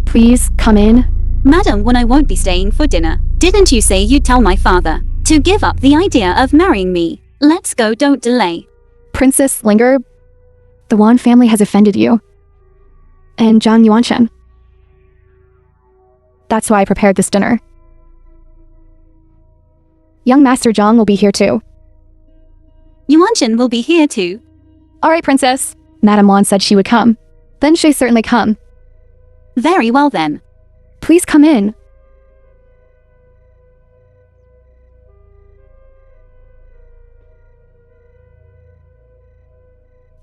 Please come in. Madam, when I won't be staying for dinner, didn't you say you'd tell my father to give up the idea of marrying me? Let's go, don't delay. Princess Linger, the Wan family has offended you. And Zhang Yuanshan. That's why I prepared this dinner. Young Master Zhang will be here too. Yuanshan will be here too. Alright, Princess. Madame Wan said she would come. Then she certainly come. Very well then. Please come in.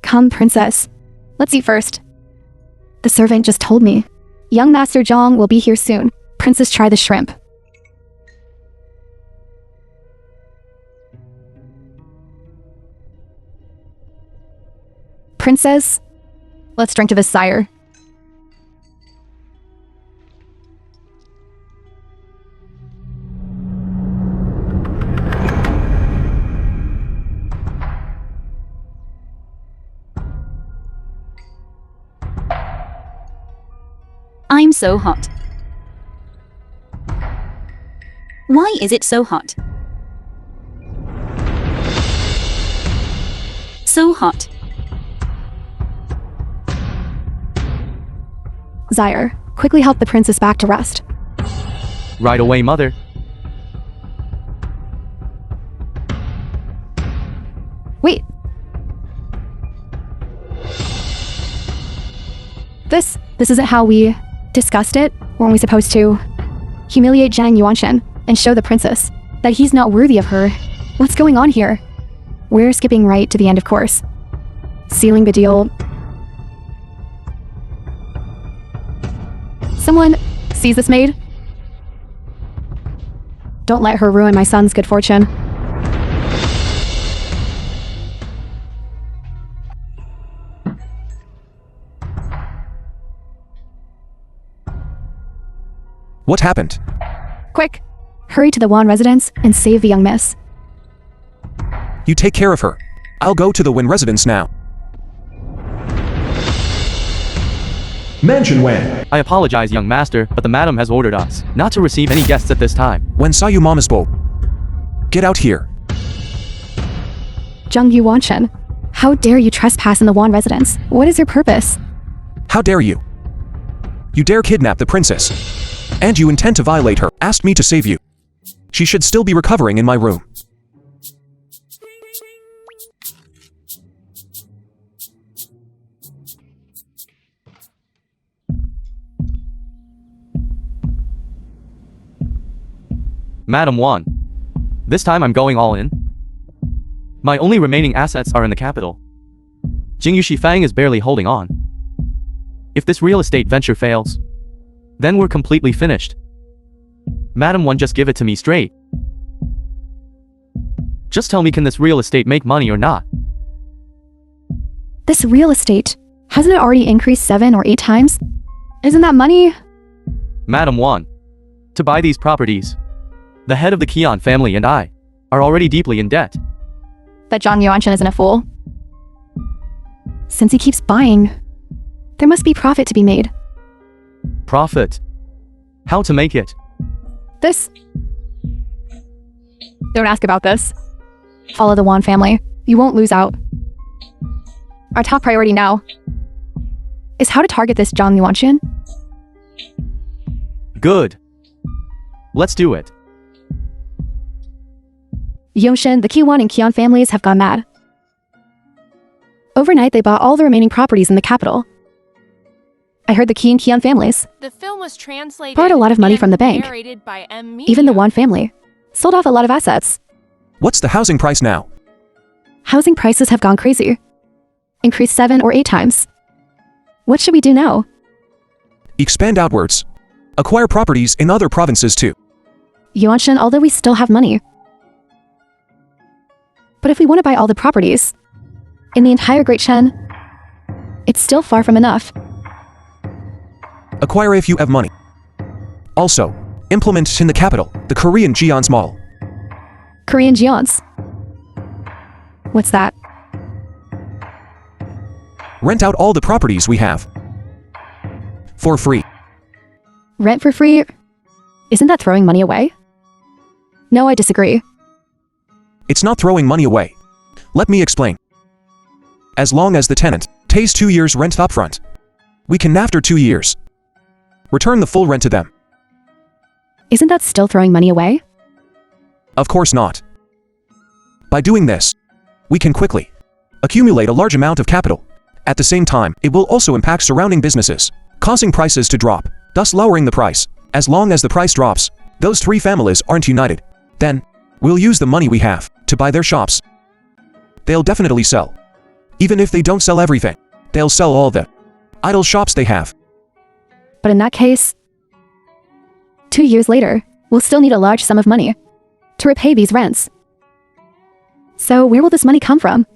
Come, Princess. Let's eat first. The servant just told me. Young Master Zhang will be here soon. Princess, try the shrimp. Princess, let's drink to this, sire. I'm so hot. Why is it so hot? So hot. Zaire, quickly help the princess back to rest. Right away, mother. Wait. This isn't how we discussed it? Weren't we supposed to humiliate Zhang Yuanshan and show the princess that he's not worthy of her? What's going on here? We're skipping right to the end, of course. Sealing the deal. Someone sees this maid? Don't let her ruin my son's good fortune. What happened? Quick! Hurry to the Wan residence and save the young miss. You take care of her. I'll go to the Win residence now. Mention when. I apologize, young master, but the madam has ordered us not to receive any guests at this time. When Sayu Mama's bow. Get out here. Zhang Yuanshan, how dare you trespass in the Wan residence? What is your purpose? How dare you? You dare kidnap the princess. And you intend to violate her. Asked me to save you. She should still be recovering in my room. Madam Wan. This time I'm going all in. My only remaining assets are in the capital. Jingyu Shifang is barely holding on. If this real estate venture fails, then we're completely finished. Madam Wan, just give it to me straight. Just tell me, can this real estate make money or not? This real estate, hasn't it already increased 7 or 8 times? Isn't that money? Madam Wan, to buy these properties, the head of the Qian family and I are already deeply in debt. That Zhang Yuanshan isn't a fool. Since he keeps buying, there must be profit to be made. Profit? How to make it? This? Don't ask about this. Follow the Wan family. You won't lose out. Our top priority now is how to target this Zhang Yuanshan. Good. Let's do it. Yongxin, the Qiwan and Qian families have gone mad. Overnight, they bought all the remaining properties in the capital. I heard the Qi and Qian families The film was translated borrowed a lot of money from the and bank. narrated by M. Media. Even the Wan family sold off a lot of assets. What's the housing price now? Housing prices have gone crazy. Increased 7 or 8 times. What should we do now? Expand outwards. Acquire properties in other provinces too. Yuanshan, although we still have money. But if we want to buy all the properties in the entire Great Chen, it's still far from enough. Acquire if you have money. Also, implement in the capital the Korean Jian's model. Korean Gions. What's that? Rent out all the properties we have. For free. Rent for free? Isn't that throwing money away? No, I disagree. It's not throwing money away. Let me explain. As long as the tenant pays 2 years rent upfront, we can after 2 years return the full rent to them. Isn't that still throwing money away? Of course not. By doing this, we can quickly accumulate a large amount of capital. At the same time, it will also impact surrounding businesses, causing prices to drop, thus lowering the price. As long as the price drops, those 3 families aren't united. Then, we'll use the money we have to buy their shops. They'll definitely sell. Even if they don't sell everything, they'll sell all the idle shops they have. But in that case, 2 years later, we'll still need a large sum of money to repay these rents. So where will this money come from?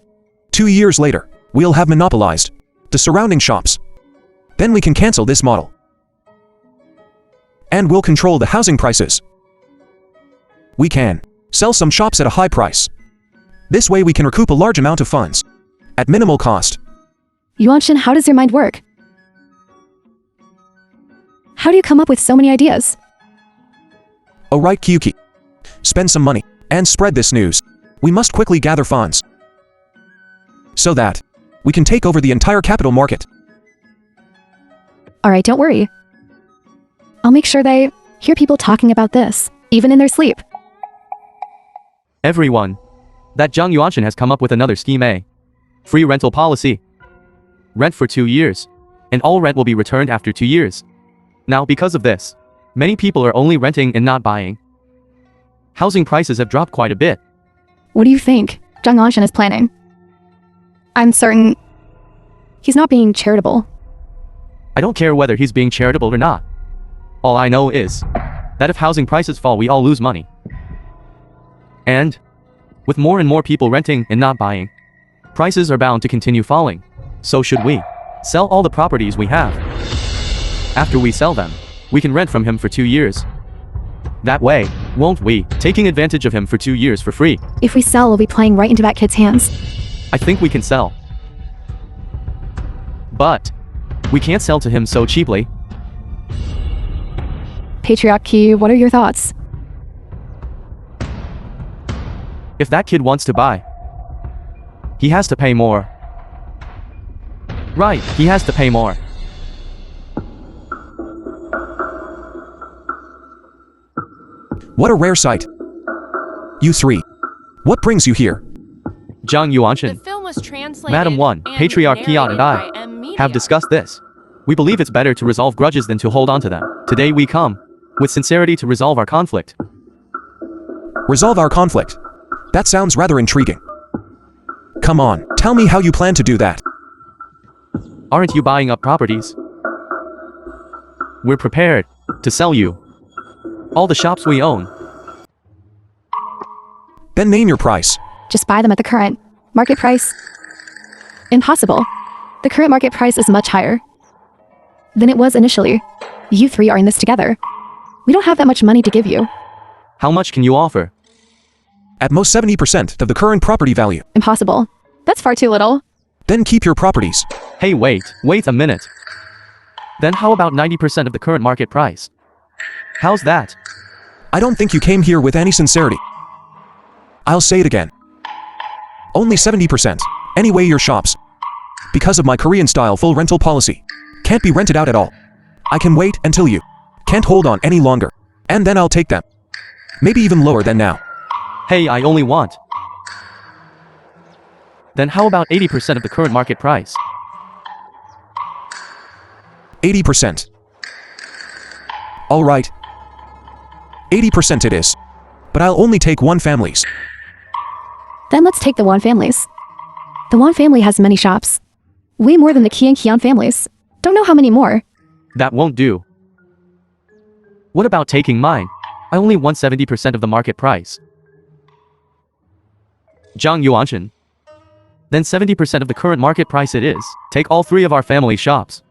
2 years later, we'll have monopolized the surrounding shops. Then we can cancel this model. And we'll control the housing prices. We can sell some shops at a high price. This way we can recoup a large amount of funds at minimal cost. Yuanshan, how does your mind work? How do you come up with so many ideas? Oh right, Kyuki. spend some money, and spread this news. We must quickly gather funds so that we can take over the entire capital market. Alright, don't worry. I'll make sure they hear people talking about this, even in their sleep. Everyone. That Zhang Yuanshan has come up with another scheme A. Free rental policy. Rent for 2 years. And all rent will be returned after 2 years. Now because of this, many people are only renting and not buying. Housing prices have dropped quite a bit. What do you think Zhang Yuanshan is planning? I'm certain he's not being charitable. I don't care whether he's being charitable or not. All I know is that if housing prices fall, we all lose money. And with more and more people renting and not buying, prices are bound to continue falling. So should we sell all the properties we have? After we sell them, we can rent from him for 2 years. That way, won't we, taking advantage of him for 2 years for free? If we sell, we'll be playing right into that kid's hands. I think we can sell. But we can't sell to him so cheaply. Patriarchy, what are your thoughts? If that kid wants to buy, he has to pay more. Right, he has to pay more. What a rare sight. You three. What brings you here? Zhang The Yuanshan, film was translated Madam 1, and Patriarch Kian and narrated I by M Media. have discussed this. We believe it's better to resolve grudges than to hold on to them. Today we come with sincerity to resolve our conflict. Resolve our conflict. That sounds rather intriguing. Come on, tell me how you plan to do that. Aren't you buying up properties? We're prepared to sell you all the shops we own. Then name your price. Just buy them at the current market price. Impossible. The current market price is much higher than it was initially. You three are in this together. We don't have that much money to give you. How much can you offer? At most 70% of the current property value. Impossible. That's far too little. Then keep your properties. Hey, wait a minute. Then how about 90% of the current market price? How's that? I don't think you came here with any sincerity. I'll say it again. Only 70%. Anyway, your shops, because of my Korean-style full rental policy, can't be rented out at all. I can wait until you can't hold on any longer, and then I'll take them. Maybe even lower than now. Hey, I only want. Then how about 80% of the current market price? 80%. All right. 80% it is. But I'll only take one family's. Then let's take the Wan families. The Wan family has many shops. Way more than the Ki and Kian families. Don't know how many more. That won't do. What about taking mine? I only want 70% of the market price. Zhang Yuanshan. Then 70% of the current market price it is. Take all 3 of our family shops.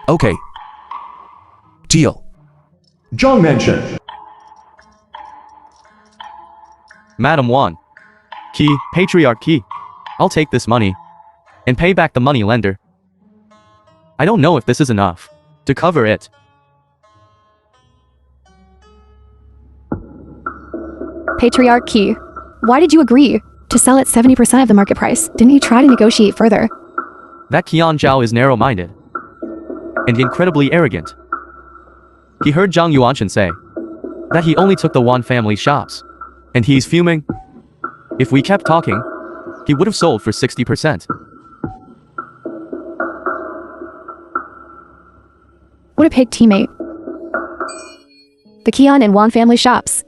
Okay. Deal. Zhang mentioned. Madam 1. Key, Patriarch Key. I'll take this money and pay back the money lender. I don't know if this is enough to cover it. Patriarch Ki, why did you agree to sell at 70% of the market price? Didn't you try to negotiate further? That Qian Zhao is narrow-minded and incredibly arrogant. He heard Zhang Yuanshan say that he only took the Wan family shops, and he's fuming. If we kept talking, he would have sold for 60%. What a pig teammate. The Kian and Wan family shops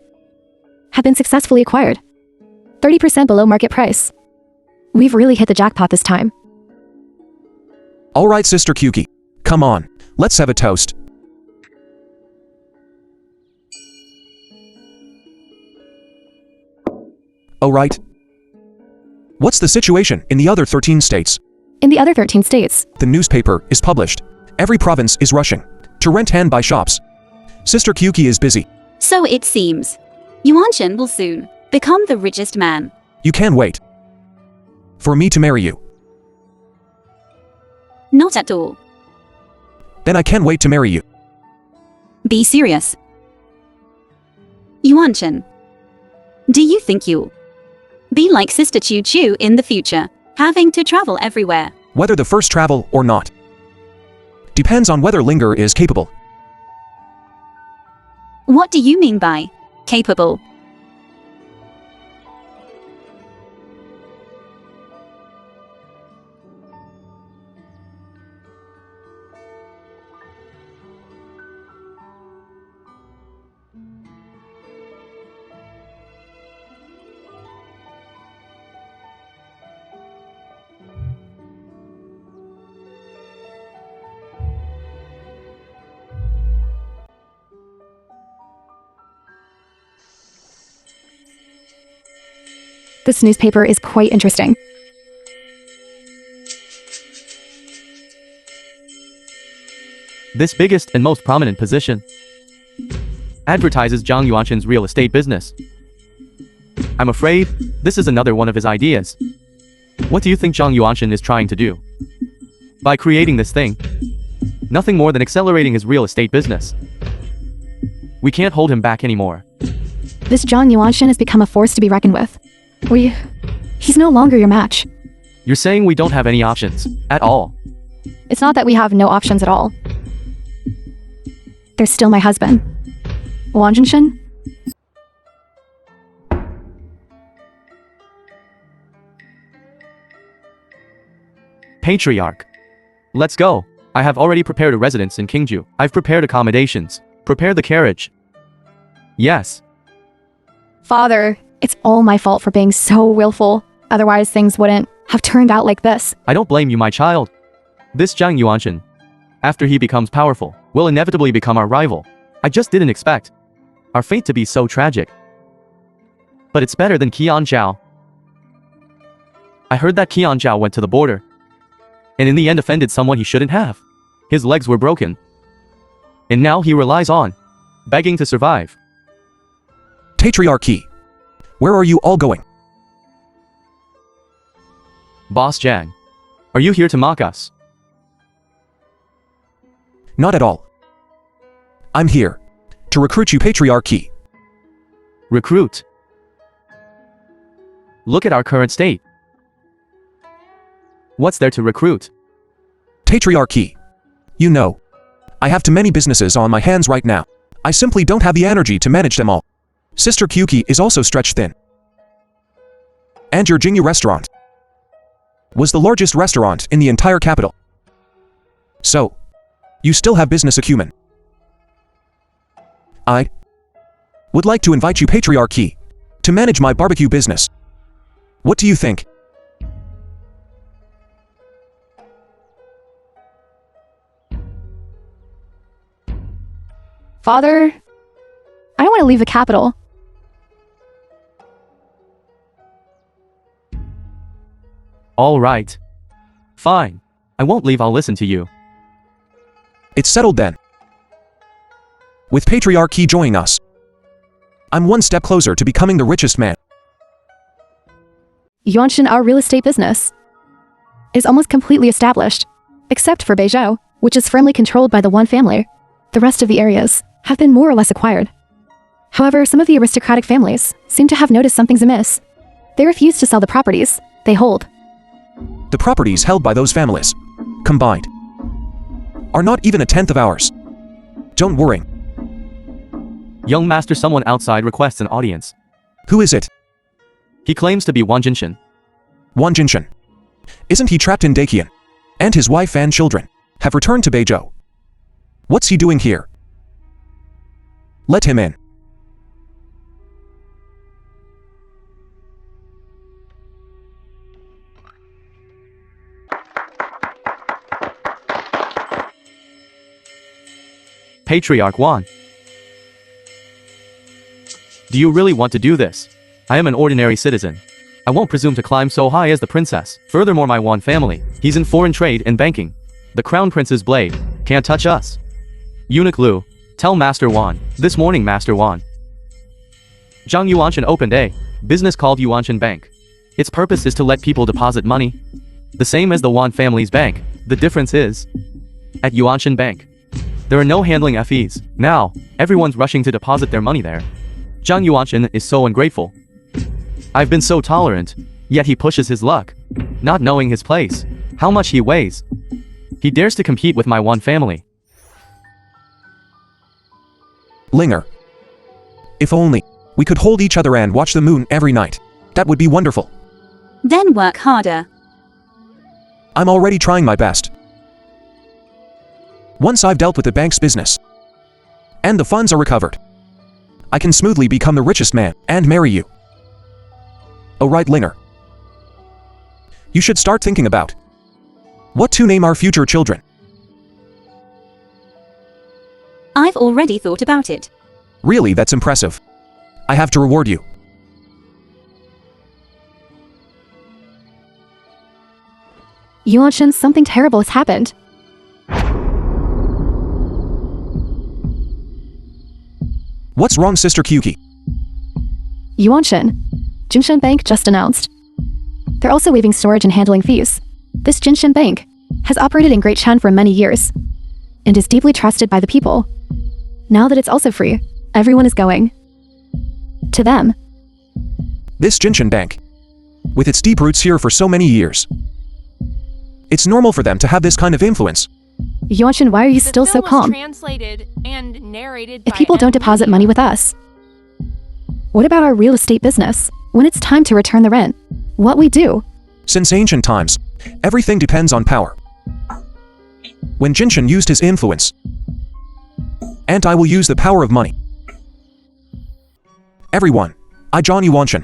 have been successfully acquired. 30% below market price. We've really hit the jackpot this time. All right, Sister Kyuki. Come on, let's have a toast. Oh right. What's the situation in the other 13 states? In the other 13 states, The newspaper is published. Every province is rushing to rent and buy shops. Sister Kyuki is busy. So it seems. Yuanshan will soon become the richest man. You can wait for me to marry you. Not at all. Then I can't wait to marry you. Be serious. Yuanshan. Do you think you'll be like Sister Chu Chu in the future, having to travel everywhere? Whether the first travel or not depends on whether Linger is capable. What do you mean by capable? This newspaper is quite interesting. This biggest and most prominent position advertises Zhang Yuanshan's real estate business. I'm afraid this is another one of his ideas. What do you think Zhang Yuanshan is trying to do by creating this thing? Nothing more than accelerating his real estate business. We can't hold him back anymore. This Zhang Yuanshan has become a force to be reckoned with. He's no longer your match. You're saying we don't have any options at all. It's not that we have no options at all. There's still my husband. Wang Jinshan? Patriarch. Let's go. I have already prepared a residence in Kingju. I've prepared accommodations. Prepare the carriage. Yes. Father, it's all my fault for being so willful. Otherwise, things wouldn't have turned out like this. I don't blame you, my child. This Zhang Yuanshan, after he becomes powerful, will inevitably become our rival. I just didn't expect our fate to be so tragic. But it's better than Qian Zhao. I heard that Qian Zhao went to the border, and in the end offended someone he shouldn't have. His legs were broken, and now he relies on begging to survive. Patriarchy. Where are you all going? Boss Zhang, are you here to mock us? Not at all. I'm here to recruit you, Patriarchy. Recruit? Look at our current state. What's there to recruit? Patriarchy. You know, I have too many businesses on my hands right now. I simply don't have the energy to manage them all. Sister Kyuki is also stretched thin. And your Jingyu restaurant was the largest restaurant in the entire capital. So, you still have business acumen. I would like to invite you, Patriarchy, to manage my barbecue business. What do you think? Father, I don't want to leave the capital. All right. Fine. I won't leave, I'll listen to you. It's settled then. With Patriarchy joining us, I'm one step closer to becoming the richest man. Yuanshan, our real estate business, is almost completely established, except for Beizhou, which is firmly controlled by the one family. The rest of the areas have been more or less acquired. However, some of the aristocratic families seem to have noticed something's amiss. They refuse to sell the properties they hold. The properties held by those families, combined, are not even a tenth of ours. Don't worry. Young master, someone outside requests an audience. Who is it? He claims to be Wang Jinshan. Wang Jinshan. Isn't he trapped in Daqian? And his wife and children have returned to Beizhou. What's he doing here? Let him in. Patriarch Wan. Do you really want to do this? I am an ordinary citizen. I won't presume to climb so high as the princess. Furthermore, my Wan family, he's in foreign trade and banking. The crown prince's blade can't touch us. Eunuch Lu, tell Master Wan. This morning, Master Wan. Zhang Yuanshan opened a business called Yuanshan Bank. Its purpose is to let people deposit money, the same as the Wan family's bank. The difference is, at Yuanshan Bank, there are no handling fees. Now, everyone's rushing to deposit their money there. Zhang Yuanchen is so ungrateful. I've been so tolerant, yet he pushes his luck, not knowing his place, how much he weighs. He dares to compete with my one family. Linger. If only we could hold each other and watch the moon every night. That would be wonderful. Then work harder. I'm already trying my best. Once I've dealt with the bank's business, and the funds are recovered, I can smoothly become the richest man and marry you. Oh right, Linger. You should start thinking about what to name our future children. I've already thought about it. Really, that's impressive. I have to reward you. Yuanshin, something terrible has happened. What's wrong, Sister Kyuki? Yuanshin. Jinshin Bank just announced. They're also waiving storage and handling fees. This Jinshin Bank has operated in Great Chan for many years and is deeply trusted by the people. Now that it's also free, everyone is going to them. This Jinshin Bank, with its deep roots here for so many years, it's normal for them to have this kind of influence. Yuanshin, why are you still so calm? Translated and narrated If by people don't deposit money with us, what about our real estate business? When it's time to return the rent, what we do? Since ancient times, everything depends on power. When Jinshin used his influence, and I will use the power of money. Everyone, John Yuanshin,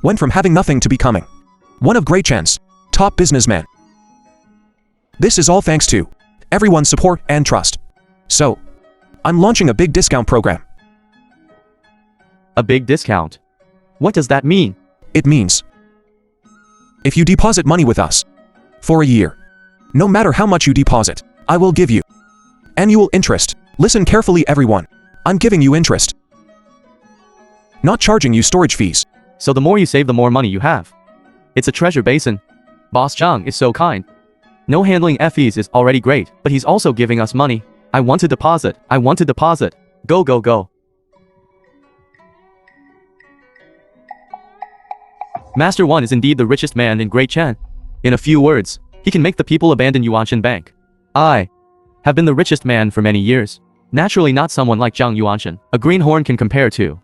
went from having nothing to becoming one of Great Chan's top businessmen. This is all thanks to everyone's support and trust. So, I'm launching a big discount program. A big discount? What does that mean? It means, if you deposit money with us for a year, no matter how much you deposit, I will give you annual interest. Listen carefully, everyone. I'm giving you interest, not charging you storage fees. So the more you save, the more money you have. It's a treasure basin. Boss Zhang is so kind. No handling fees is already great, but he's also giving us money. I want to deposit. I want to deposit. Go, go, go. Master 1 is indeed the richest man in Great Chan. In a few words, he can make the people abandon Yuanshan Bank. I have been the richest man for many years. Naturally not someone like Zhang Yuanshan, a greenhorn can compare to.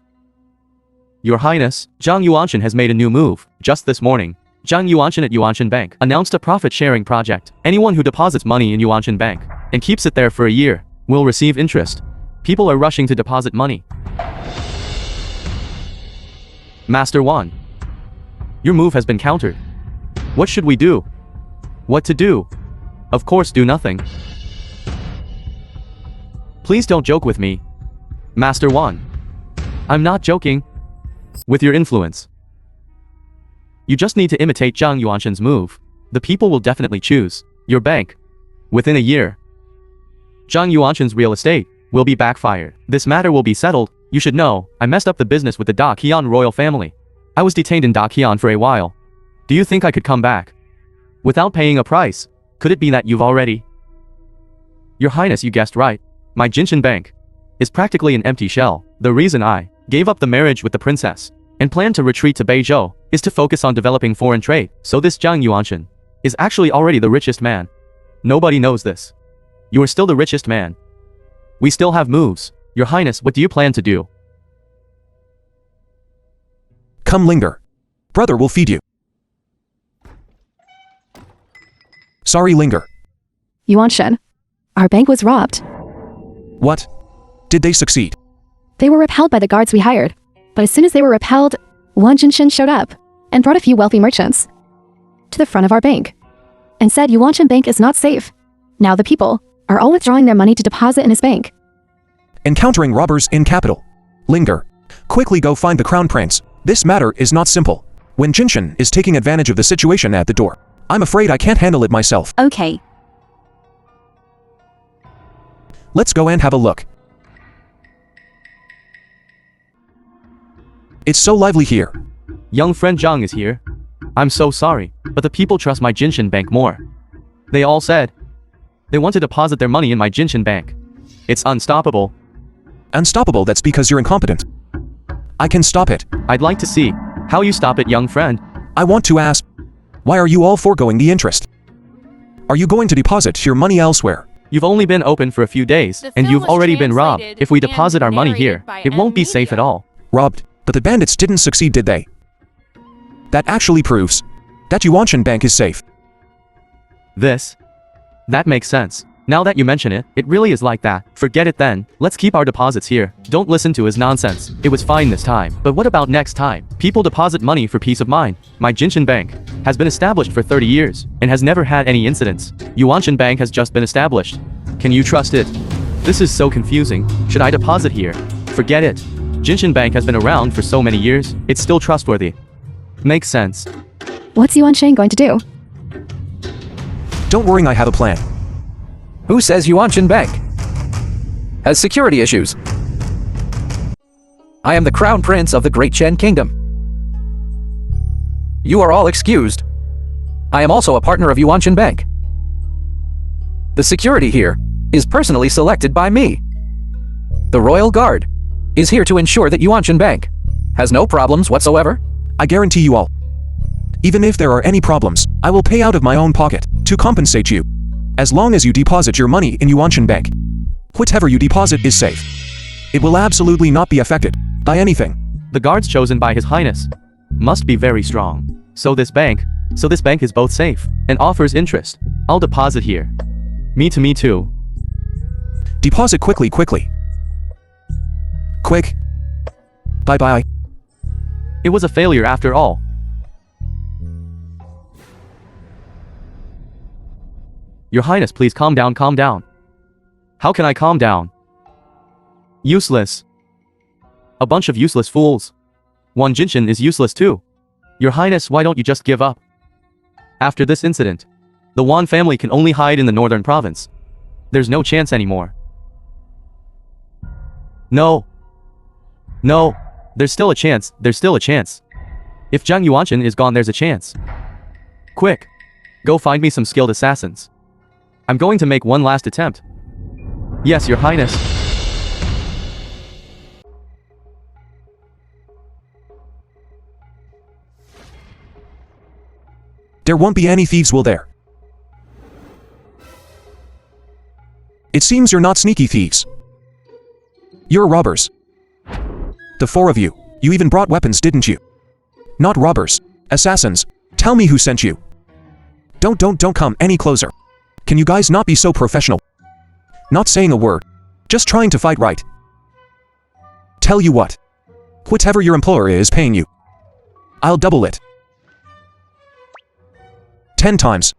Your Highness, Zhang Yuanshan has made a new move. Just this morning, Zhang Yuanshan at Yuanshan Bank announced a profit-sharing project. Anyone who deposits money in Yuanshan Bank and keeps it there for a year will receive interest. People are rushing to deposit money. Master 1. Your move has been countered. What should we do? What to do? Of course, do nothing. Please don't joke with me. Master 1. I'm not joking. With your influence, you just need to imitate Zhang Yuanshan's move. The people will definitely choose your bank. Within a year, Zhang Yuanshan's real estate will be backfired. This matter will be settled. You should know, I messed up the business with the Da Qian royal family. I was detained in Da Qian for a while. Do you think I could come back without paying a price? Could it be that you've already? Your Highness, you guessed right. My Jinshin Bank is practically an empty shell. The reason I gave up the marriage with the princess and planned to retreat to Beizhou is to focus on developing foreign trade. So this Zhang Yuanshan is actually already the richest man. Nobody knows this. You are still the richest man. We still have moves. Your Highness, what do you plan to do? Come, Linger. Brother will feed you. Sorry, Linger. Yuanshan, our bank was robbed. What? Did they succeed? They were repelled by the guards we hired. But as soon as they were repelled, Wang Jinshin showed up and brought a few wealthy merchants to the front of our bank and said Yuanshan Bank is not safe. Now the people are all withdrawing their money to deposit in his bank. Encountering robbers in capital. Linger. Quickly go find the crown prince. This matter is not simple. When Jinshin is taking advantage of the situation at the door, I'm afraid I can't handle it myself. Okay. Let's go and have a look. It's so lively here. Young friend Zhang is here. I'm so sorry, but the people trust my Jinshin Bank more. They all said they want to deposit their money in my Jinshin Bank. It's unstoppable. Unstoppable, that's because you're incompetent. I can stop it. I'd like to see how you stop it, young friend. I want to ask, why are you all foregoing the interest? Are you going to deposit your money elsewhere? You've only been open for a few days, The and film you've was already been robbed. translated If we and deposit our money here, narrated by it won't be M safe at Media. all. Robbed, but the bandits didn't succeed, did they? That actually proves that Yuanshan Bank is safe. That makes sense. Now that you mention it, it really is like that. Forget it then. Let's keep our deposits here. Don't listen to his nonsense. It was fine this time. But what about next time? People deposit money for peace of mind. My Jinshan Bank has been established for 30 years and has never had any incidents. Yuanshan Bank has just been established. Can you trust it? This is so confusing. Should I deposit here? Forget it. Jinshan Bank has been around for so many years. It's still trustworthy. Makes sense. What's Yuanshan going to do? Don't worry, I have a plan. Who says Yuanshan Bank has security issues? I am the Crown Prince of the Great Chen Kingdom. You are all excused. I am also a partner of Yuanshan Bank. The security here is personally selected by me. The Royal Guard is here to ensure that Yuanshan Bank has no problems whatsoever. I guarantee you all. Even if there are any problems, I will pay out of my own pocket to compensate you. As long as you deposit your money in Yuanshan Bank, whatever you deposit is safe. It will absolutely not be affected by anything. The guards chosen by His Highness must be very strong. So this bank is both safe and offers interest. I'll deposit here. Me too. Deposit quickly. Quick. Bye-bye. It was a failure after all. Your Highness, please calm down. How can I calm down? Useless. A bunch of useless fools. One Jinshan is useless too. Your Highness, why don't you just give up? After this incident, the Wan family can only hide in the northern province. There's no chance anymore. No. There's still a chance. If Zhang Yuanshan is gone, there's a chance. Quick. Go find me some skilled assassins. I'm going to make one last attempt. Yes, Your Highness. There won't be any thieves, will there? It seems you're not sneaky thieves. You're robbers. The four of you. You even brought weapons, didn't you? Not robbers. Assassins. Tell me who sent you. Don't come any closer. Can you guys not be so professional? Not saying a word. Just trying to fight right. Tell you what. Whatever your employer is paying you, I'll double it. 10 times.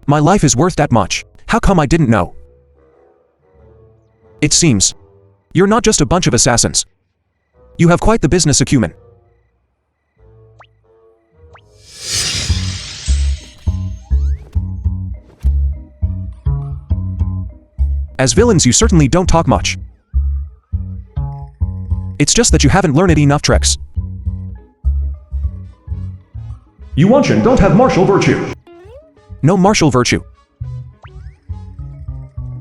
My life is worth that much. How come I didn't know? It seems you're not just a bunch of assassins. You have quite the business acumen. As villains, you certainly don't talk much. It's just that you haven't learned enough tricks. Yuanshan don't have martial virtue. No martial virtue.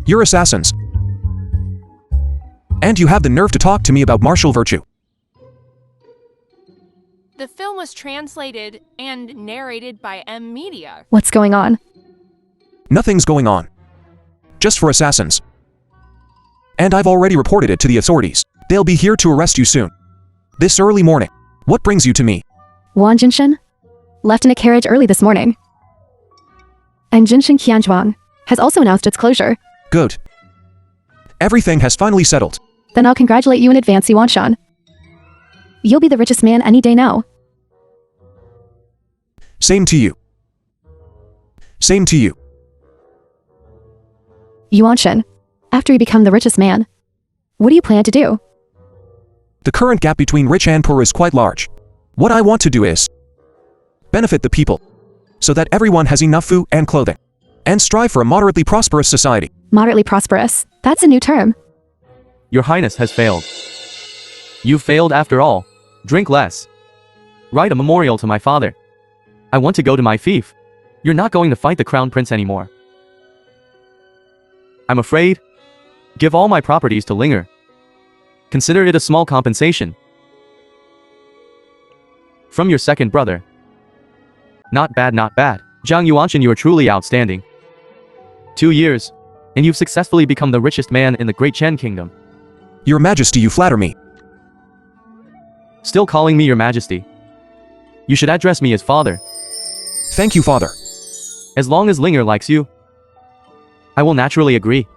You're assassins. And you have the nerve to talk to me about martial virtue. The film was translated and narrated by M Media. What's going on? Nothing's going on. Just for assassins. And I've already reported it to the authorities. They'll be here to arrest you soon. This early morning. What brings you to me? Wan Jinshan left in a carriage early this morning. And Jinshan Qianzhuang has also announced its closure. Good. Everything has finally settled. Then I'll congratulate you in advance, Yuanshan. You'll be the richest man any day now. Same to you. Same to you. Yuanshan, after you become the richest man, what do you plan to do? The current gap between rich and poor is quite large. What I want to do is benefit the people, so that everyone has enough food and clothing, and strive for a moderately prosperous society. Moderately prosperous. That's a new term. Your Highness has failed. You failed after all. Drink less. Write a memorial to my father. I want to go to my fief. You're not going to fight the Crown Prince anymore. I'm afraid. Give all my properties to Linger. Consider it a small compensation. From your second brother. Not bad, not bad. Zhang Yuanshan, you are truly outstanding. 2 years, and you've successfully become the richest man in the Great Chen Kingdom. Your Majesty, you flatter me. Still calling me your Majesty. You should address me as father. Thank you, Father. As long as Linger likes you, I will naturally agree.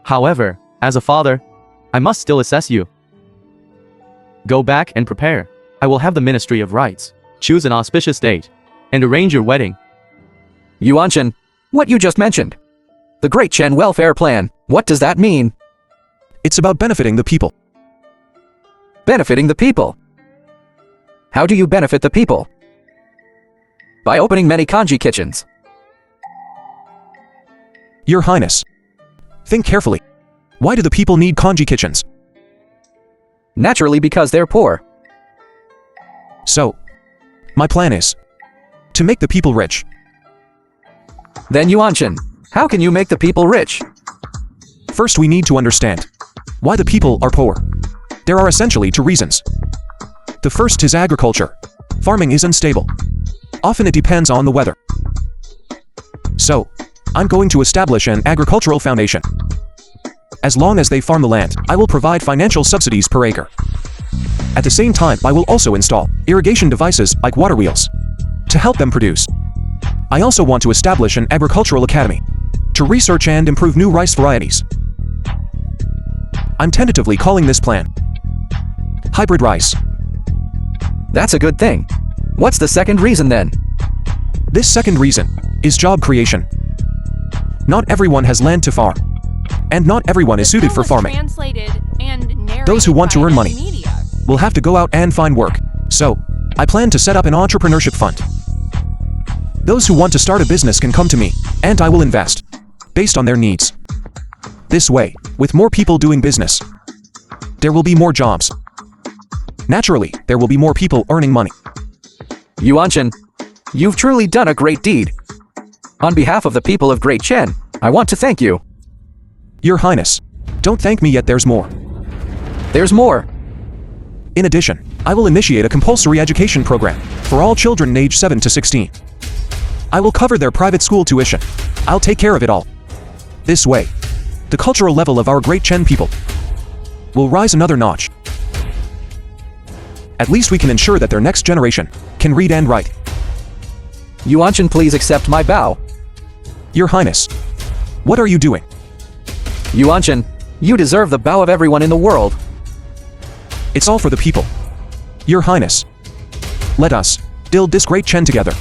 However, as a father, I must still assess you. Go back and prepare. I will have the Ministry of Rights choose an auspicious date and arrange your wedding. Yuanshan, what you just mentioned. The Great Chen Welfare Plan, what does that mean? It's about benefiting the people. Benefiting the people. How do you benefit the people? By opening many kanji kitchens. Your Highness. Think carefully. Why do the people need kanji kitchens? Naturally, because they're poor. So, my plan is to make the people rich. Then Yuanshan, how can you make the people rich? First, we need to understand why the people are poor. There are essentially 2 reasons. The first is agriculture. Farming is unstable. Often it depends on the weather. So, I'm going to establish an agricultural foundation. As long as they farm the land, I will provide financial subsidies per acre. At the same time, I will also install irrigation devices like water wheels to help them produce. I also want to establish an agricultural academy to research and improve new rice varieties. I'm tentatively calling this plan hybrid rice. That's a good thing. What's the second reason then? This second reason is job creation. Not everyone has land to farm, and not everyone is suited for farming. Those who want to earn money will have to go out and find work. So, I plan to set up an entrepreneurship fund. Those who want to start a business can come to me, and I will invest based on their needs. This way, with more people doing business, there will be more jobs. Naturally, there will be more people earning money. Yuanshan, you've truly done a great deed. On behalf of the people of Great Chen, I want to thank you. Your Highness, don't thank me yet, there's more. There's more. In addition, I will initiate a compulsory education program for all children aged 7 to 16. I will cover their private school tuition. I'll take care of it all. This way, the cultural level of our Great Chen people will rise another notch. At least we can ensure that their next generation can read and write. Yuanshan, please accept my bow. Your Highness, what are you doing? Yuanshan, you deserve the bow of everyone in the world. It's all for the people. Your Highness, let us build this Great Chen together.